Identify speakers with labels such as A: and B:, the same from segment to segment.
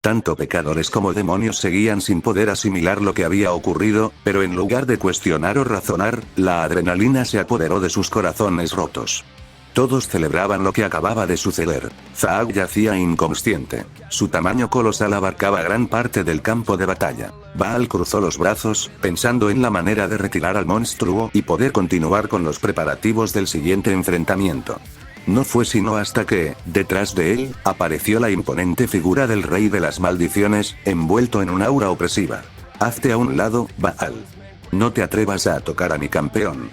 A: Tanto pecadores como demonios seguían sin poder asimilar lo que había ocurrido, pero en lugar de cuestionar o razonar, la adrenalina se apoderó de sus corazones rotos. Todos celebraban lo que acababa de suceder. Zaak yacía inconsciente. Su tamaño colosal abarcaba gran parte del campo de batalla. Baal cruzó los brazos, pensando en la manera de retirar al monstruo y poder continuar con los preparativos del siguiente enfrentamiento. No fue sino hasta que, detrás de él, apareció la imponente figura del rey de las maldiciones, envuelto en un aura opresiva. Hazte a un lado, Baal. No te atrevas a tocar a mi campeón.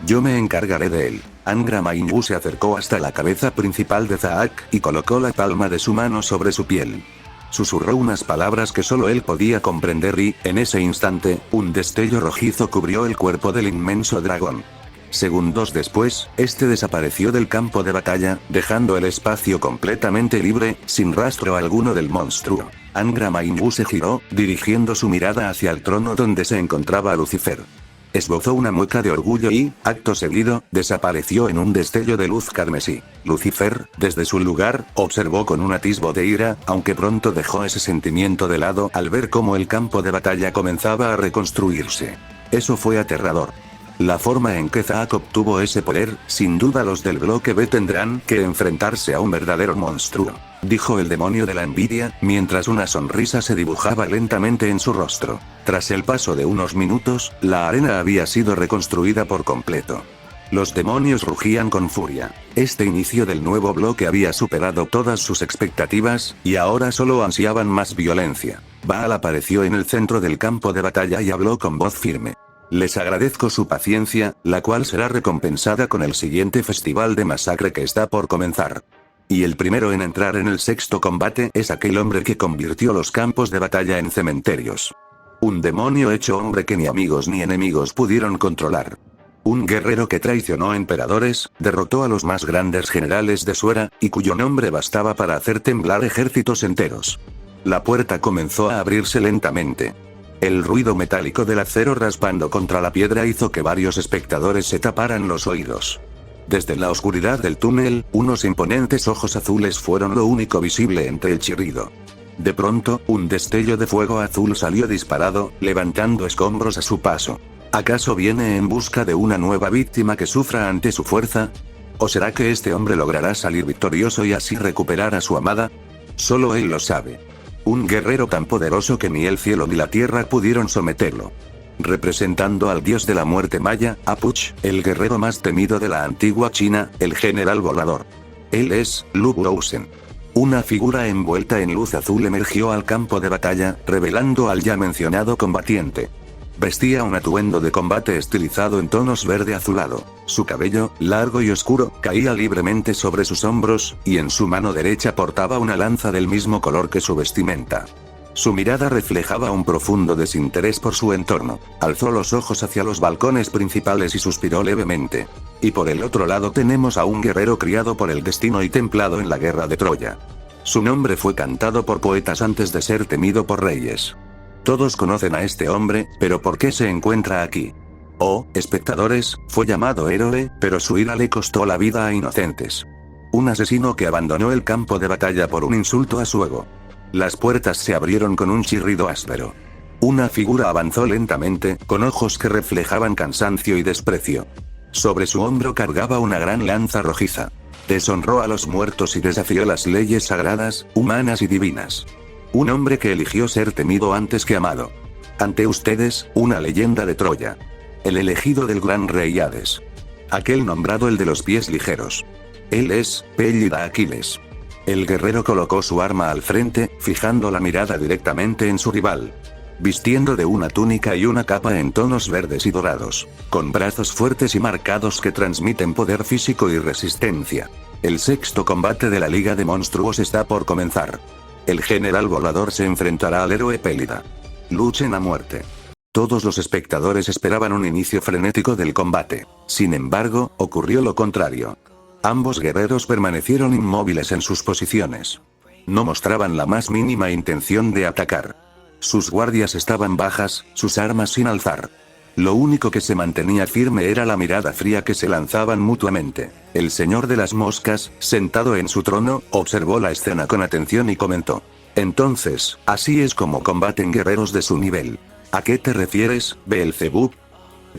A: Yo me encargaré de él. Angra Mainyu se acercó hasta la cabeza principal de Zaak y colocó la palma de su mano sobre su piel. Susurró unas palabras que solo él podía comprender y, en ese instante, un destello rojizo cubrió el cuerpo del inmenso dragón. Segundos después, este desapareció del campo de batalla, dejando el espacio completamente libre, sin rastro alguno del monstruo. Angra Mainyu se giró, dirigiendo su mirada hacia el trono donde se encontraba Lucifer. Esbozó una mueca de orgullo y, acto seguido, desapareció en un destello de luz carmesí. Lucifer, desde su lugar, observó con un atisbo de ira, aunque pronto dejó ese sentimiento de lado al ver cómo el campo de batalla comenzaba a reconstruirse. Eso fue aterrador. La forma en que Zaak obtuvo ese poder, sin duda los del bloque B tendrán que enfrentarse a un verdadero monstruo, dijo el demonio de la envidia, mientras una sonrisa se dibujaba lentamente en su rostro. Tras el paso de unos minutos, la arena había sido reconstruida por completo. Los demonios rugían con furia. Este inicio del nuevo bloque había superado todas sus expectativas, y ahora solo ansiaban más violencia. Baal apareció en el centro del campo de batalla y habló con voz firme. Les agradezco su paciencia, la cual será recompensada con el siguiente festival de masacre que está por comenzar. Y el primero en entrar en el sexto combate es aquel hombre que convirtió los campos de batalla en cementerios. Un demonio hecho hombre que ni amigos ni enemigos pudieron controlar. Un guerrero que traicionó emperadores, derrotó a los más grandes generales de su era, y cuyo nombre bastaba para hacer temblar ejércitos enteros. La puerta comenzó a abrirse lentamente. El ruido metálico del acero raspando contra la piedra hizo que varios espectadores se taparan los oídos. Desde la oscuridad del túnel, unos imponentes ojos azules fueron lo único visible entre el chirrido. De pronto, un destello de fuego azul salió disparado, levantando escombros a su paso. ¿Acaso viene en busca de una nueva víctima que sufra ante su fuerza? ¿O será que este hombre logrará salir victorioso y así recuperar a su amada? Solo él lo sabe. Un guerrero tan poderoso que ni el cielo ni la tierra pudieron someterlo. Representando al dios de la muerte maya, Apuch, el guerrero más temido de la antigua China, el general volador. Él es Lu Buousen. Una figura envuelta en luz azul emergió al campo de batalla, revelando al ya mencionado combatiente. Vestía un atuendo de combate estilizado en tonos verde azulado. Su cabello, largo y oscuro, caía libremente sobre sus hombros, y en su mano derecha portaba una lanza del mismo color que su vestimenta. Su mirada reflejaba un profundo desinterés por su entorno. Alzó los ojos hacia los balcones principales y suspiró levemente. Y por el otro lado tenemos a un guerrero criado por el destino y templado en la guerra de Troya. Su nombre fue cantado por poetas antes de ser temido por reyes. Todos conocen a este hombre, pero ¿por qué se encuentra aquí? Oh, espectadores, fue llamado héroe, pero su ira le costó la vida a inocentes. Un asesino que abandonó el campo de batalla por un insulto a su ego. Las puertas se abrieron con un chirrido áspero. Una figura avanzó lentamente, con ojos que reflejaban cansancio y desprecio. Sobre su hombro cargaba una gran lanza rojiza. Deshonró a los muertos y desafió las leyes sagradas, humanas y divinas. Un hombre que eligió ser temido antes que amado. Ante ustedes, una leyenda de Troya. El elegido del gran rey Hades. Aquel nombrado el de los pies ligeros. Él es, Péllida Aquiles. El guerrero colocó su arma al frente, fijando la mirada directamente en su rival. Vistiendo de una túnica y una capa en tonos verdes y dorados. Con brazos fuertes y marcados que transmiten poder físico y resistencia. El sexto combate de la Liga de Monstruos está por comenzar. El general volador se enfrentará al héroe Pélida. Luchen a muerte. Todos los espectadores esperaban un inicio frenético del combate. Sin embargo, ocurrió lo contrario. Ambos guerreros permanecieron inmóviles en sus posiciones. No mostraban la más mínima intención de atacar. Sus guardias estaban bajas, sus armas sin alzar. Lo único que se mantenía firme era la mirada fría que se lanzaban mutuamente. El señor de las moscas, sentado en su trono, observó la escena con atención y comentó: Entonces, así es como combaten guerreros de su nivel. ¿A qué te refieres, Beelzebub?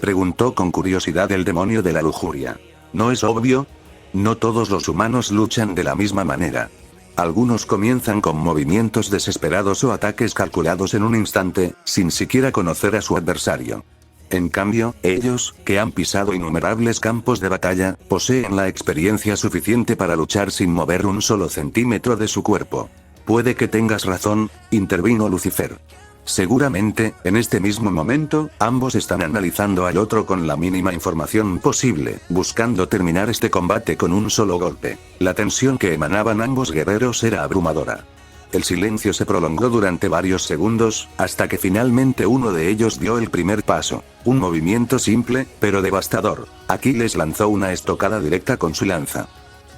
A: Preguntó con curiosidad el demonio de la lujuria. ¿No es obvio? No todos los humanos luchan de la misma manera. Algunos comienzan con movimientos desesperados o ataques calculados en un instante, sin siquiera conocer a su adversario. En cambio, ellos, que han pisado innumerables campos de batalla, poseen la experiencia suficiente para luchar sin mover un solo centímetro de su cuerpo. Puede que tengas razón, intervino Lucifer. Seguramente, en este mismo momento, ambos están analizando al otro con la mínima información posible, buscando terminar este combate con un solo golpe. La tensión que emanaban ambos guerreros era abrumadora. El silencio se prolongó durante varios segundos, hasta que finalmente uno de ellos dio el primer paso. Un movimiento simple, pero devastador. Aquiles lanzó una estocada directa con su lanza.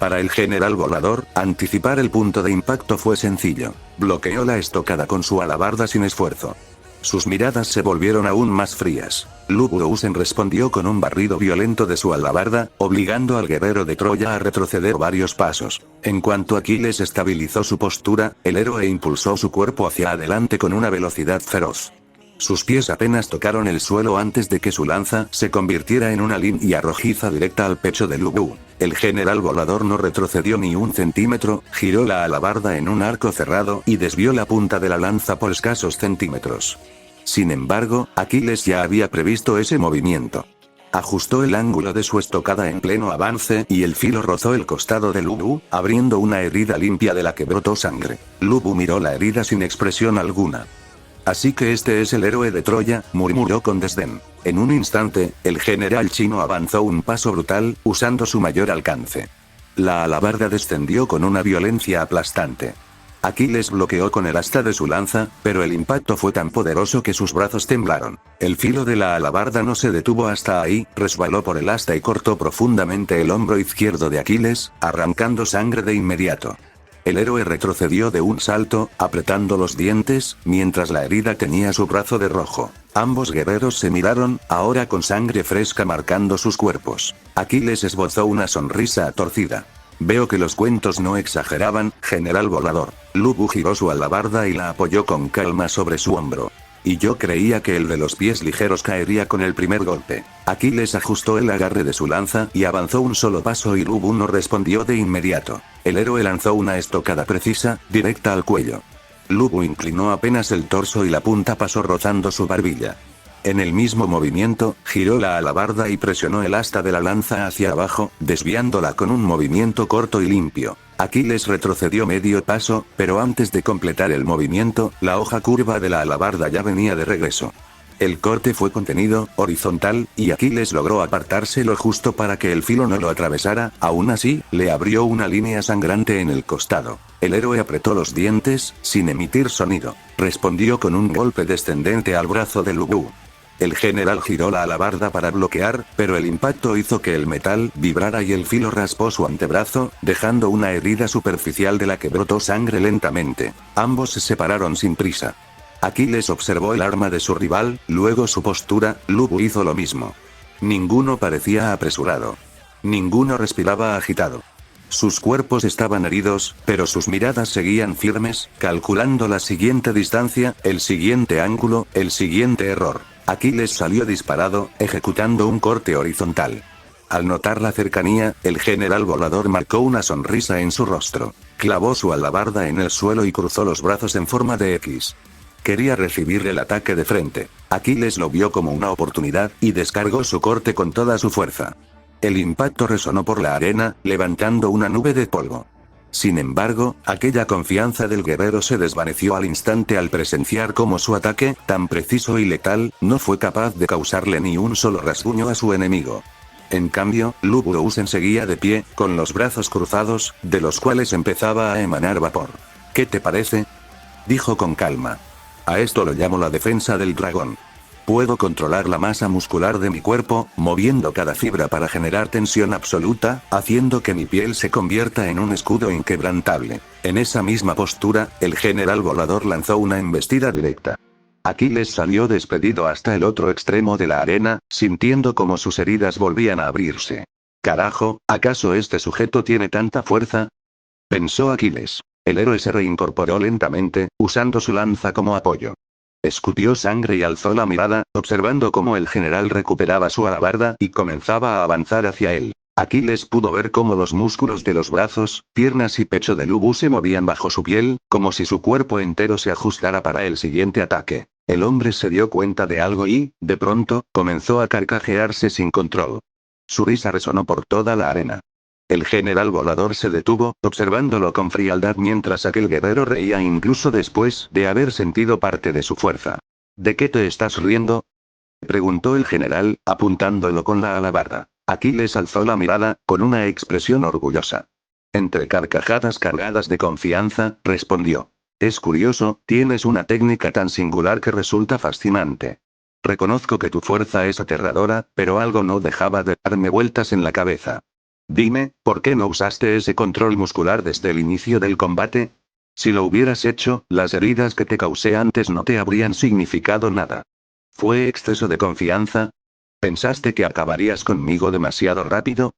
A: Para el general volador, anticipar el punto de impacto fue sencillo. Bloqueó la estocada con su alabarda sin esfuerzo. Sus miradas se volvieron aún más frías. Lugausen respondió con un barrido violento de su alabarda, obligando al guerrero de Troya a retroceder varios pasos. En cuanto Aquiles estabilizó su postura, el héroe impulsó su cuerpo hacia adelante con una velocidad feroz. Sus pies apenas tocaron el suelo antes de que su lanza se convirtiera en una línea rojiza directa al pecho de Lugu. El general volador no retrocedió ni un centímetro, giró la alabarda en un arco cerrado y desvió la punta de la lanza por escasos centímetros. Sin embargo, Aquiles ya había previsto ese movimiento. Ajustó el ángulo de su estocada en pleno avance y el filo rozó el costado de Lugu, abriendo una herida limpia de la que brotó sangre. Lugu miró la herida sin expresión alguna. Así que este es el héroe de Troya, murmuró con desdén. En un instante, el general chino avanzó un paso brutal, usando su mayor alcance. La alabarda descendió con una violencia aplastante. Aquiles bloqueó con el asta de su lanza, pero el impacto fue tan poderoso que sus brazos temblaron. El filo de la alabarda no se detuvo hasta ahí, resbaló por el asta y cortó profundamente el hombro izquierdo de Aquiles, arrancando sangre de inmediato. El héroe retrocedió de un salto, apretando los dientes, mientras la herida teñía su brazo de rojo. Ambos guerreros se miraron, ahora con sangre fresca marcando sus cuerpos. Aquiles esbozó una sonrisa torcida. Veo que los cuentos no exageraban, general volador. Lugu giró su alabarda y la apoyó con calma sobre su hombro. Y yo creía que el de los pies ligeros caería con el primer golpe. Aquiles ajustó el agarre de su lanza y avanzó un solo paso y Lugu no respondió de inmediato. El héroe lanzó una estocada precisa, directa al cuello. Lugu inclinó apenas el torso y la punta pasó rozando su barbilla. En el mismo movimiento, giró la alabarda y presionó el asta de la lanza hacia abajo, desviándola con un movimiento corto y limpio. Aquiles retrocedió medio paso, pero antes de completar el movimiento, la hoja curva de la alabarda ya venía de regreso. El corte fue contenido, horizontal, y Aquiles logró apartarse lo justo para que el filo no lo atravesara, aún así, le abrió una línea sangrante en el costado. El héroe apretó los dientes, sin emitir sonido. Respondió con un golpe descendente al brazo de Lugu. El general giró la alabarda para bloquear, pero el impacto hizo que el metal vibrara y el filo raspó su antebrazo, dejando una herida superficial de la que brotó sangre lentamente. Ambos se separaron sin prisa. Aquiles observó el arma de su rival, luego su postura, Lugu hizo lo mismo. Ninguno parecía apresurado. Ninguno respiraba agitado. Sus cuerpos estaban heridos, pero sus miradas seguían firmes, calculando la siguiente distancia, el siguiente ángulo, el siguiente error. Aquiles salió disparado, ejecutando un corte horizontal. Al notar la cercanía, el general volador marcó una sonrisa en su rostro. Clavó su alabarda en el suelo y cruzó los brazos en forma de X. Quería recibir el ataque de frente. Aquiles lo vio como una oportunidad, y descargó su corte con toda su fuerza. El impacto resonó por la arena, levantando una nube de polvo. Sin embargo, aquella confianza del guerrero se desvaneció al instante al presenciar cómo su ataque, tan preciso y letal, no fue capaz de causarle ni un solo rasguño a su enemigo. En cambio, Lugausen seguía de pie, con los brazos cruzados, de los cuales empezaba a emanar vapor. ¿Qué te parece?, dijo con calma. A esto lo llamo la defensa del dragón. Puedo controlar la masa muscular de mi cuerpo, moviendo cada fibra para generar tensión absoluta, haciendo que mi piel se convierta en un escudo inquebrantable. En esa misma postura, el general volador lanzó una embestida directa. Aquiles salió despedido hasta el otro extremo de la arena, sintiendo como sus heridas volvían a abrirse. Carajo, ¿acaso este sujeto tiene tanta fuerza?, pensó Aquiles. El héroe se reincorporó lentamente, usando su lanza como apoyo. Escupió sangre y alzó la mirada, observando cómo el general recuperaba su alabarda y comenzaba a avanzar hacia él. Aquiles pudo ver cómo los músculos de los brazos, piernas y pecho de Lubu se movían bajo su piel, como si su cuerpo entero se ajustara para el siguiente ataque. El hombre se dio cuenta de algo y, de pronto, comenzó a carcajearse sin control. Su risa resonó por toda la arena. El general volador se detuvo, observándolo con frialdad mientras aquel guerrero reía incluso después de haber sentido parte de su fuerza. ¿De qué te estás riendo?, preguntó el general, apuntándolo con la alabarda. Aquiles alzó la mirada, con una expresión orgullosa. Entre carcajadas cargadas de confianza, respondió. Es curioso, tienes una técnica tan singular que resulta fascinante. Reconozco que tu fuerza es aterradora, pero algo no dejaba de darme vueltas en la cabeza. Dime, ¿por qué no usaste ese control muscular desde el inicio del combate? Si lo hubieras hecho, las heridas que te causé antes no te habrían significado nada. ¿Fue exceso de confianza? ¿Pensaste que acabarías conmigo demasiado rápido?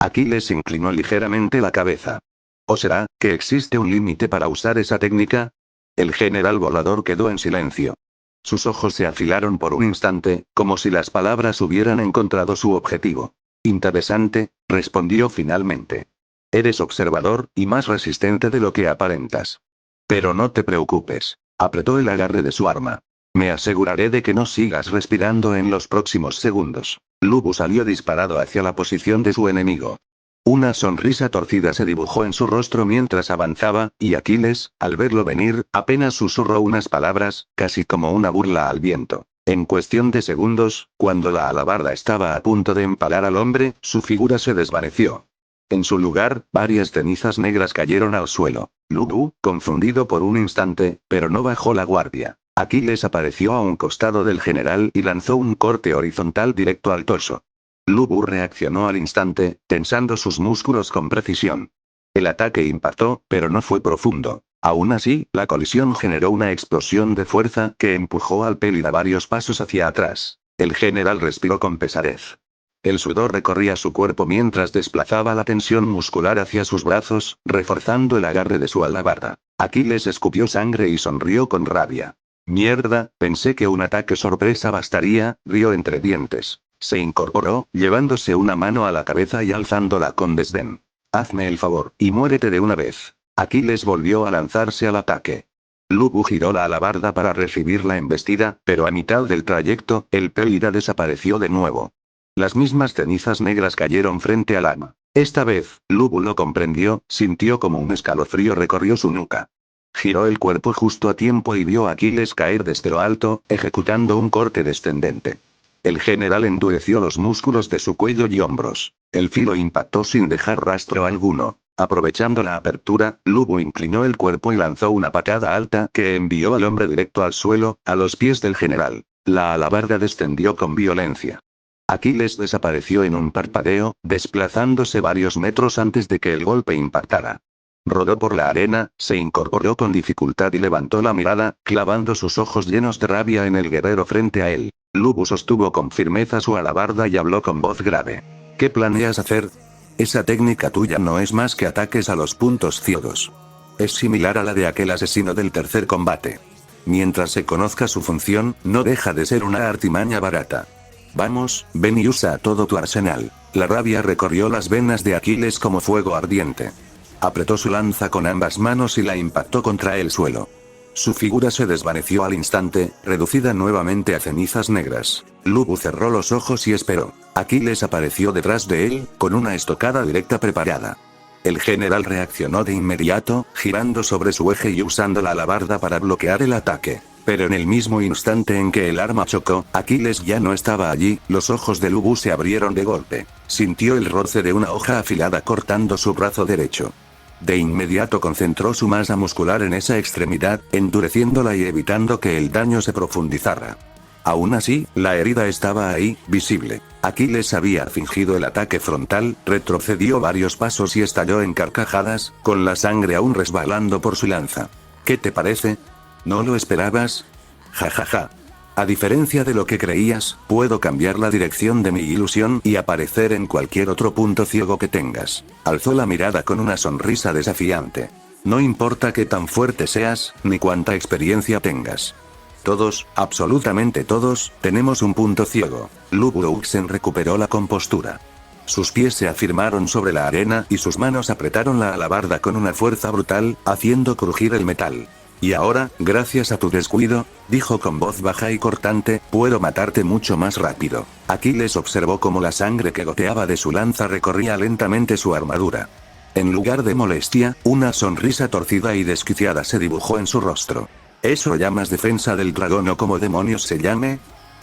A: Aquiles inclinó ligeramente la cabeza. ¿O será que existe un límite para usar esa técnica? El general volador quedó en silencio. Sus ojos se afilaron por un instante, como si las palabras hubieran encontrado su objetivo. Interesante, respondió finalmente. Eres observador, y más resistente de lo que aparentas. Pero no te preocupes. Apretó el agarre de su arma. Me aseguraré de que no sigas respirando en los próximos segundos. Lubu salió disparado hacia la posición de su enemigo. Una sonrisa torcida se dibujó en su rostro mientras avanzaba, y Aquiles, al verlo venir, apenas susurró unas palabras, casi como una burla al viento. En cuestión de segundos, cuando la alabarda estaba a punto de empalar al hombre, su figura se desvaneció. En su lugar, varias cenizas negras cayeron al suelo. Lubu, confundido por un instante, pero no bajó la guardia. Aquiles apareció a un costado del general y lanzó un corte horizontal directo al torso. Lubu reaccionó al instante, tensando sus músculos con precisión. El ataque impactó, pero no fue profundo. Aún así, la colisión generó una explosión de fuerza que empujó al Pélida varios pasos hacia atrás. El general respiró con pesadez. El sudor recorría su cuerpo mientras desplazaba la tensión muscular hacia sus brazos, reforzando el agarre de su alabarda. Aquiles escupió sangre y sonrió con rabia. Mierda, pensé que un ataque sorpresa bastaría, rió entre dientes. Se incorporó, llevándose una mano a la cabeza y alzándola con desdén. Hazme el favor, y muérete de una vez. Aquiles volvió a lanzarse al ataque. Lubu giró la alabarda para recibir la embestida, pero a mitad del trayecto, el Pélida desapareció de nuevo. Las mismas cenizas negras cayeron frente al ama. Esta vez, Lubu lo comprendió, sintió como un escalofrío recorrió su nuca. Giró el cuerpo justo a tiempo y vio a Aquiles caer desde lo alto, ejecutando un corte descendente. El general endureció los músculos de su cuello y hombros. El filo impactó sin dejar rastro alguno. Aprovechando la apertura, Lubu inclinó el cuerpo y lanzó una patada alta que envió al hombre directo al suelo, a los pies del general. La alabarda descendió con violencia. Aquiles desapareció en un parpadeo, desplazándose varios metros antes de que el golpe impactara. Rodó por la arena, se incorporó con dificultad y levantó la mirada, clavando sus ojos llenos de rabia en el guerrero frente a él. Lubu sostuvo con firmeza su alabarda y habló con voz grave. ¿Qué planeas hacer? Esa técnica tuya no es más que ataques a los puntos ciegos. Es similar a la de aquel asesino del tercer combate. Mientras se conozca su función, no deja de ser una artimaña barata. Vamos, ven y usa todo tu arsenal. La rabia recorrió las venas de Aquiles como fuego ardiente. Apretó su lanza con ambas manos y la impactó contra el suelo. Su figura se desvaneció al instante, reducida nuevamente a cenizas negras. Lubu cerró los ojos y esperó. Aquiles apareció detrás de él, con una estocada directa preparada. El general reaccionó de inmediato, girando sobre su eje y usando la alabarda para bloquear el ataque. Pero en el mismo instante en que el arma chocó, Aquiles ya no estaba allí, los ojos de Lubu se abrieron de golpe. Sintió el roce de una hoja afilada cortando su brazo derecho. De inmediato concentró su masa muscular en esa extremidad, endureciéndola y evitando que el daño se profundizara. Aún así, la herida estaba ahí, visible. Aquiles había fingido el ataque frontal, retrocedió varios pasos y estalló en carcajadas, con la sangre aún resbalando por su lanza. ¿Qué te parece? ¿No lo esperabas? Ja. A diferencia de lo que creías, puedo cambiar la dirección de mi ilusión y aparecer en cualquier otro punto ciego que tengas. Alzó la mirada con una sonrisa desafiante. No importa qué tan fuerte seas, ni cuánta experiencia tengas. Todos, absolutamente todos, tenemos un punto ciego. Lu Buoxen recuperó la compostura. Sus pies se afirmaron sobre la arena y sus manos apretaron la alabarda con una fuerza brutal, haciendo crujir el metal. Y ahora, gracias a tu descuido, dijo con voz baja y cortante, puedo matarte mucho más rápido. Aquiles observó cómo la sangre que goteaba de su lanza recorría lentamente su armadura. En lugar de molestia, una sonrisa torcida y desquiciada se dibujó en su rostro. ¿Eso llamas defensa del dragón o como demonios se llame?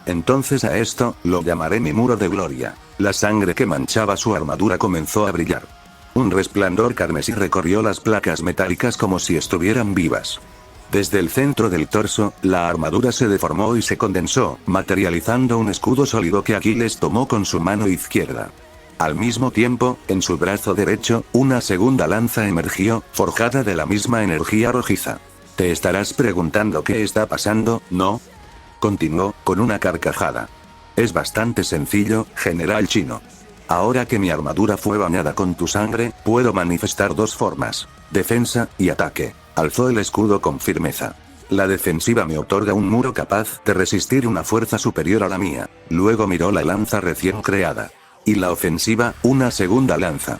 A: Entonces a esto, lo llamaré mi muro de gloria. La sangre que manchaba su armadura comenzó a brillar. Un resplandor carmesí recorrió las placas metálicas como si estuvieran vivas. Desde el centro del torso, la armadura se deformó y se condensó, materializando un escudo sólido que Aquiles tomó con su mano izquierda. Al mismo tiempo, en su brazo derecho, una segunda lanza emergió, forjada de la misma energía rojiza. Te estarás preguntando qué está pasando, ¿no? Continuó, con una carcajada. Es bastante sencillo, general chino. Ahora que mi armadura fue bañada con tu sangre, puedo manifestar dos formas: defensa y ataque. Alzó el escudo con firmeza. La defensiva me otorga un muro capaz de resistir una fuerza superior a la mía. Luego miró la lanza recién creada. Y la ofensiva, una segunda lanza.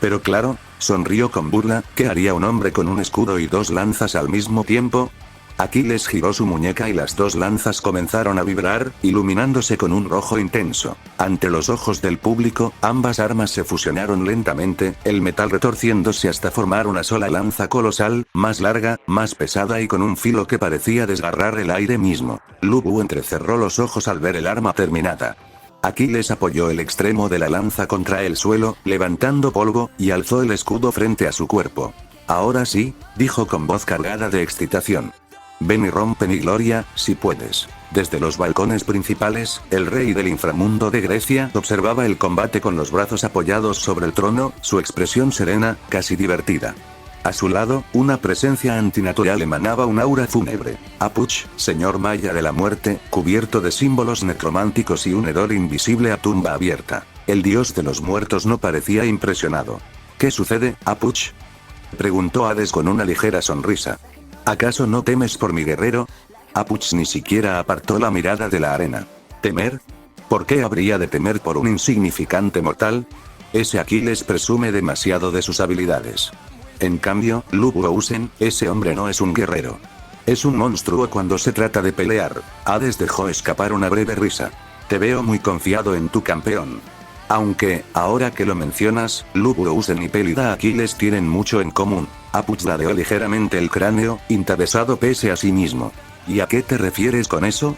A: Pero claro, sonrió con burla, ¿qué haría un hombre con un escudo y dos lanzas al mismo tiempo? Aquiles giró su muñeca y las dos lanzas comenzaron a vibrar, iluminándose con un rojo intenso. Ante los ojos del público, ambas armas se fusionaron lentamente, el metal retorciéndose hasta formar una sola lanza colosal, más larga, más pesada y con un filo que parecía desgarrar el aire mismo. Lu Bu entrecerró los ojos al ver el arma terminada. Aquiles apoyó el extremo de la lanza contra el suelo, levantando polvo, y alzó el escudo frente a su cuerpo. Ahora sí, dijo con voz cargada de excitación. Ven y rompe mi gloria, si puedes. Desde los balcones principales, el rey del inframundo de Grecia observaba el combate con los brazos apoyados sobre el trono, su expresión serena, casi divertida. A su lado, una presencia antinatural emanaba un aura fúnebre. Apuch, señor maya de la muerte, cubierto de símbolos necrománticos y un hedor invisible a tumba abierta. El dios de los muertos no parecía impresionado. ¿Qué sucede, Apuch?, preguntó Hades con una ligera sonrisa. ¿Acaso no temes por mi guerrero? Apuch ni siquiera apartó la mirada de la arena. ¿Temer? ¿Por qué habría de temer por un insignificante mortal? Ese Aquiles presume demasiado de sus habilidades. En cambio, Lu Buoxen, ese hombre no es un guerrero. Es un monstruo cuando se trata de pelear. Hades dejó escapar una breve risa. Te veo muy confiado en tu campeón. Aunque, ahora que lo mencionas, Lu Buoxen y Pélida Aquiles tienen mucho en común. Apuch ladeó ligeramente el cráneo, interesado pese a sí mismo. ¿Y a qué te refieres con eso?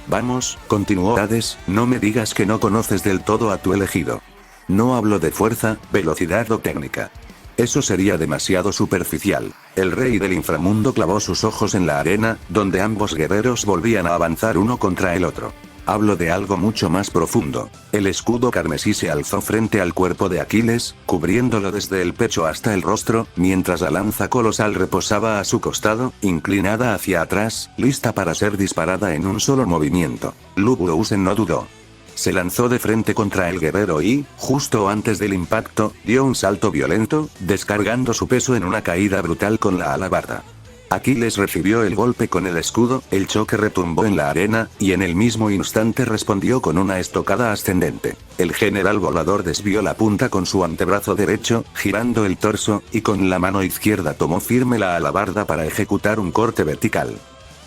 A: Vamos, continuó Hades, no me digas que no conoces del todo a tu elegido. No hablo de fuerza, velocidad o técnica. Eso sería demasiado superficial. El rey del inframundo clavó sus ojos en la arena, donde ambos guerreros volvían a avanzar uno contra el otro. Hablo de algo mucho más profundo. El escudo carmesí se alzó frente al cuerpo de Aquiles, cubriéndolo desde el pecho hasta el rostro, mientras la lanza colosal reposaba a su costado, inclinada hacia atrás, lista para ser disparada en un solo movimiento. Lu Buoxen no dudó. Se lanzó de frente contra el guerrero y, justo antes del impacto, dio un salto violento, descargando su peso en una caída brutal con la alabarda. Aquiles recibió el golpe con el escudo, el choque retumbó en la arena, y en el mismo instante respondió con una estocada ascendente. El general volador desvió la punta con su antebrazo derecho, girando el torso, y con la mano izquierda tomó firme la alabarda para ejecutar un corte vertical.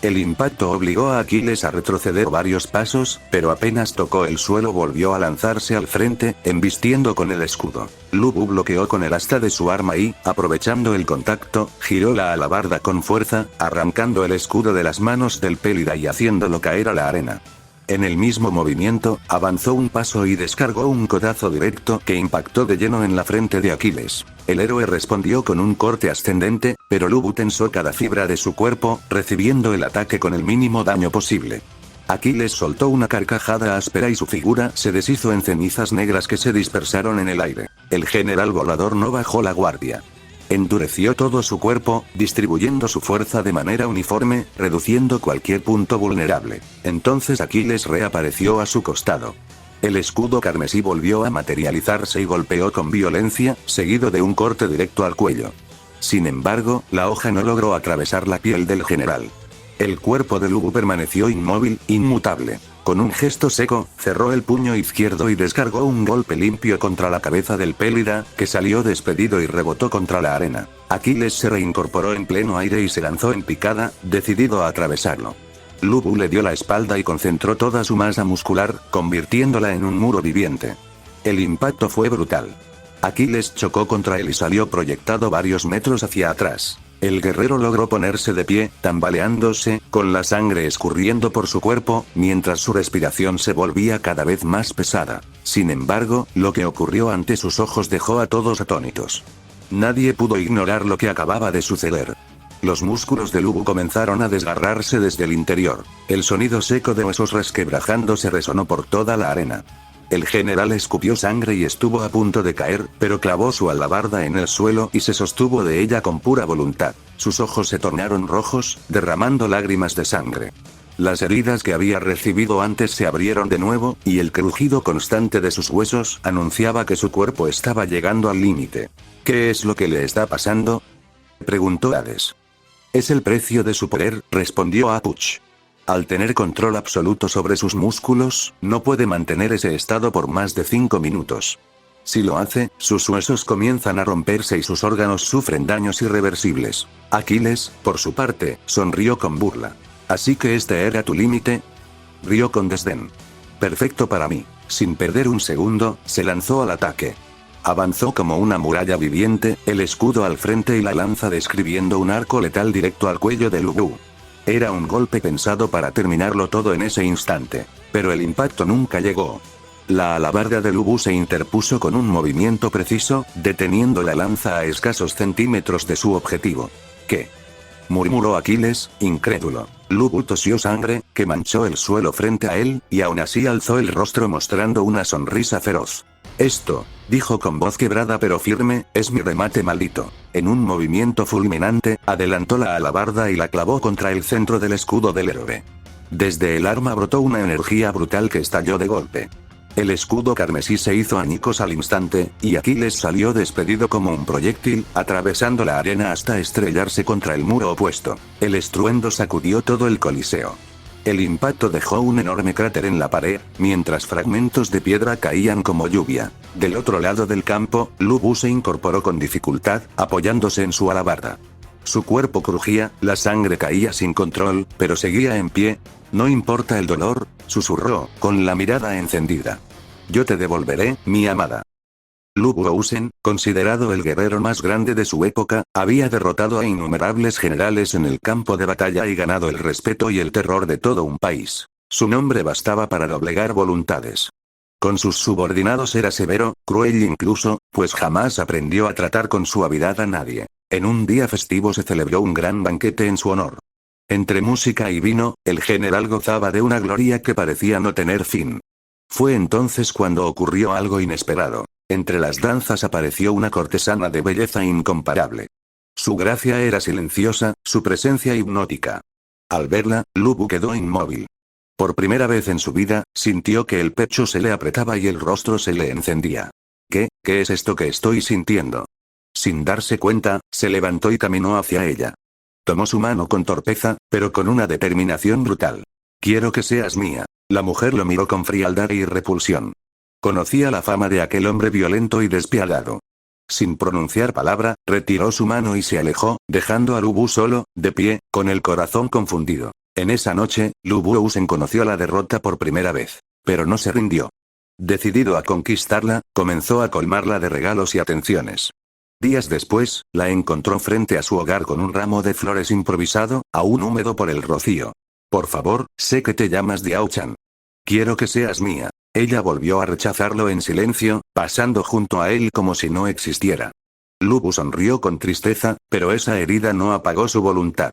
A: El impacto obligó a Aquiles a retroceder varios pasos, pero apenas tocó el suelo volvió a lanzarse al frente, embistiendo con el escudo. Lu Bu bloqueó con el asta de su arma y, aprovechando el contacto, giró la alabarda con fuerza, arrancando el escudo de las manos del Pélida y haciéndolo caer a la arena. En el mismo movimiento, avanzó un paso y descargó un codazo directo que impactó de lleno en la frente de Aquiles. El héroe respondió con un corte ascendente, pero Lu Bu tensó cada fibra de su cuerpo, recibiendo el ataque con el mínimo daño posible. Aquiles soltó una carcajada áspera y su figura se deshizo en cenizas negras que se dispersaron en el aire. El general volador no bajó la guardia. Endureció todo su cuerpo, distribuyendo su fuerza de manera uniforme, reduciendo cualquier punto vulnerable. Entonces Aquiles reapareció a su costado. El escudo carmesí volvió a materializarse y golpeó con violencia, seguido de un corte directo al cuello. Sin embargo, la hoja no logró atravesar la piel del general. El cuerpo de Lu Bu permaneció inmóvil, inmutable. Con un gesto seco, cerró el puño izquierdo y descargó un golpe limpio contra la cabeza del Pélida, que salió despedido y rebotó contra la arena. Aquiles se reincorporó en pleno aire y se lanzó en picada, decidido a atravesarlo. Lu Bu le dio la espalda y concentró toda su masa muscular, convirtiéndola en un muro viviente. El impacto fue brutal. Aquiles chocó contra él y salió proyectado varios metros hacia atrás. El guerrero logró ponerse de pie, tambaleándose, con la sangre escurriendo por su cuerpo, mientras su respiración se volvía cada vez más pesada. Sin embargo, lo que ocurrió ante sus ojos dejó a todos atónitos. Nadie pudo ignorar lo que acababa de suceder. Los músculos de Lu Bu comenzaron a desgarrarse desde el interior. El sonido seco de huesos resquebrajándose resonó por toda la arena. El general escupió sangre y estuvo a punto de caer, pero clavó su alabarda en el suelo y se sostuvo de ella con pura voluntad. Sus ojos se tornaron rojos, derramando lágrimas de sangre. Las heridas que había recibido antes se abrieron de nuevo, y el crujido constante de sus huesos anunciaba que su cuerpo estaba llegando al límite. ¿Qué es lo que le está pasando?, preguntó Hades. Es el precio de su poder, respondió Apuch. Al tener control absoluto sobre sus músculos, no puede mantener ese estado por más de 5 minutos. Si lo hace, sus huesos comienzan a romperse y sus órganos sufren daños irreversibles. Aquiles, por su parte, sonrió con burla. ¿Así que este era tu límite?, rió con desdén. Perfecto para mí. Sin perder un segundo, se lanzó al ataque. Avanzó como una muralla viviente, el escudo al frente y la lanza describiendo un arco letal directo al cuello de Lu Bu. Era un golpe pensado para terminarlo todo en ese instante. Pero el impacto nunca llegó. La alabarda de Lu Bu se interpuso con un movimiento preciso, deteniendo la lanza a escasos centímetros de su objetivo. ¿Qué?, murmuró Aquiles, incrédulo. Lu Bu tosió sangre, que manchó el suelo frente a él, y aún así alzó el rostro mostrando una sonrisa feroz. Esto, dijo con voz quebrada pero firme, es mi remate maldito. En un movimiento fulminante, adelantó la alabarda y la clavó contra el centro del escudo del héroe. Desde el arma brotó una energía brutal que estalló de golpe. El escudo carmesí se hizo añicos al instante, y Aquiles salió despedido como un proyectil, atravesando la arena hasta estrellarse contra el muro opuesto. El estruendo sacudió todo el coliseo. El impacto dejó un enorme cráter en la pared, mientras fragmentos de piedra caían como lluvia. Del otro lado del campo, Lu Bu se incorporó con dificultad, apoyándose en su alabarda. Su cuerpo crujía, la sangre caía sin control, pero seguía en pie. No importa el dolor, susurró, con la mirada encendida. Yo te devolveré, mi amada. Lu Buousen, considerado el guerrero más grande de su época, había derrotado a innumerables generales en el campo de batalla y ganado el respeto y el terror de todo un país. Su nombre bastaba para doblegar voluntades. Con sus subordinados era severo, cruel incluso, pues jamás aprendió a tratar con suavidad a nadie. En un día festivo se celebró un gran banquete en su honor. Entre música y vino, el general gozaba de una gloria que parecía no tener fin. Fue entonces cuando ocurrió algo inesperado. Entre las danzas apareció una cortesana de belleza incomparable. Su gracia era silenciosa, su presencia hipnótica. Al verla, Lu Bu quedó inmóvil. Por primera vez en su vida, sintió que el pecho se le apretaba y el rostro se le encendía. ¿Qué es esto que estoy sintiendo? Sin darse cuenta, se levantó y caminó hacia ella. Tomó su mano con torpeza, pero con una determinación brutal. Quiero que seas mía. La mujer lo miró con frialdad y repulsión. Conocía la fama de aquel hombre violento y despiadado. Sin pronunciar palabra, retiró su mano y se alejó, dejando a Lu Bu solo, de pie, con el corazón confundido. En esa noche, Lu Buousen conoció la derrota por primera vez. Pero no se rindió. Decidido a conquistarla, comenzó a colmarla de regalos y atenciones. Días después, la encontró frente a su hogar con un ramo de flores improvisado, aún húmedo por el rocío. Por favor, sé que te llamas Diao-chan. Quiero que seas mía. Ella volvió a rechazarlo en silencio, pasando junto a él como si no existiera. Lu Bu sonrió con tristeza, pero esa herida no apagó su voluntad.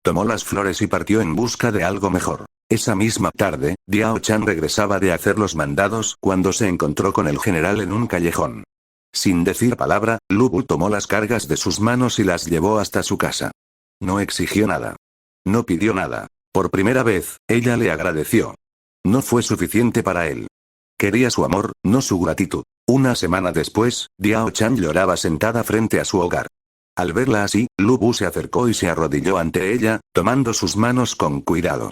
A: Tomó las flores y partió en busca de algo mejor. Esa misma tarde, Diao-chan regresaba de hacer los mandados cuando se encontró con el general en un callejón. Sin decir palabra, Lu Bu tomó las cargas de sus manos y las llevó hasta su casa. No exigió nada. No pidió nada. Por primera vez, ella le agradeció. No fue suficiente para él. Quería su amor, no su gratitud. Una semana después, Diao-chan lloraba sentada frente a su hogar. Al verla así, Lu Bu se acercó y se arrodilló ante ella, tomando sus manos con cuidado.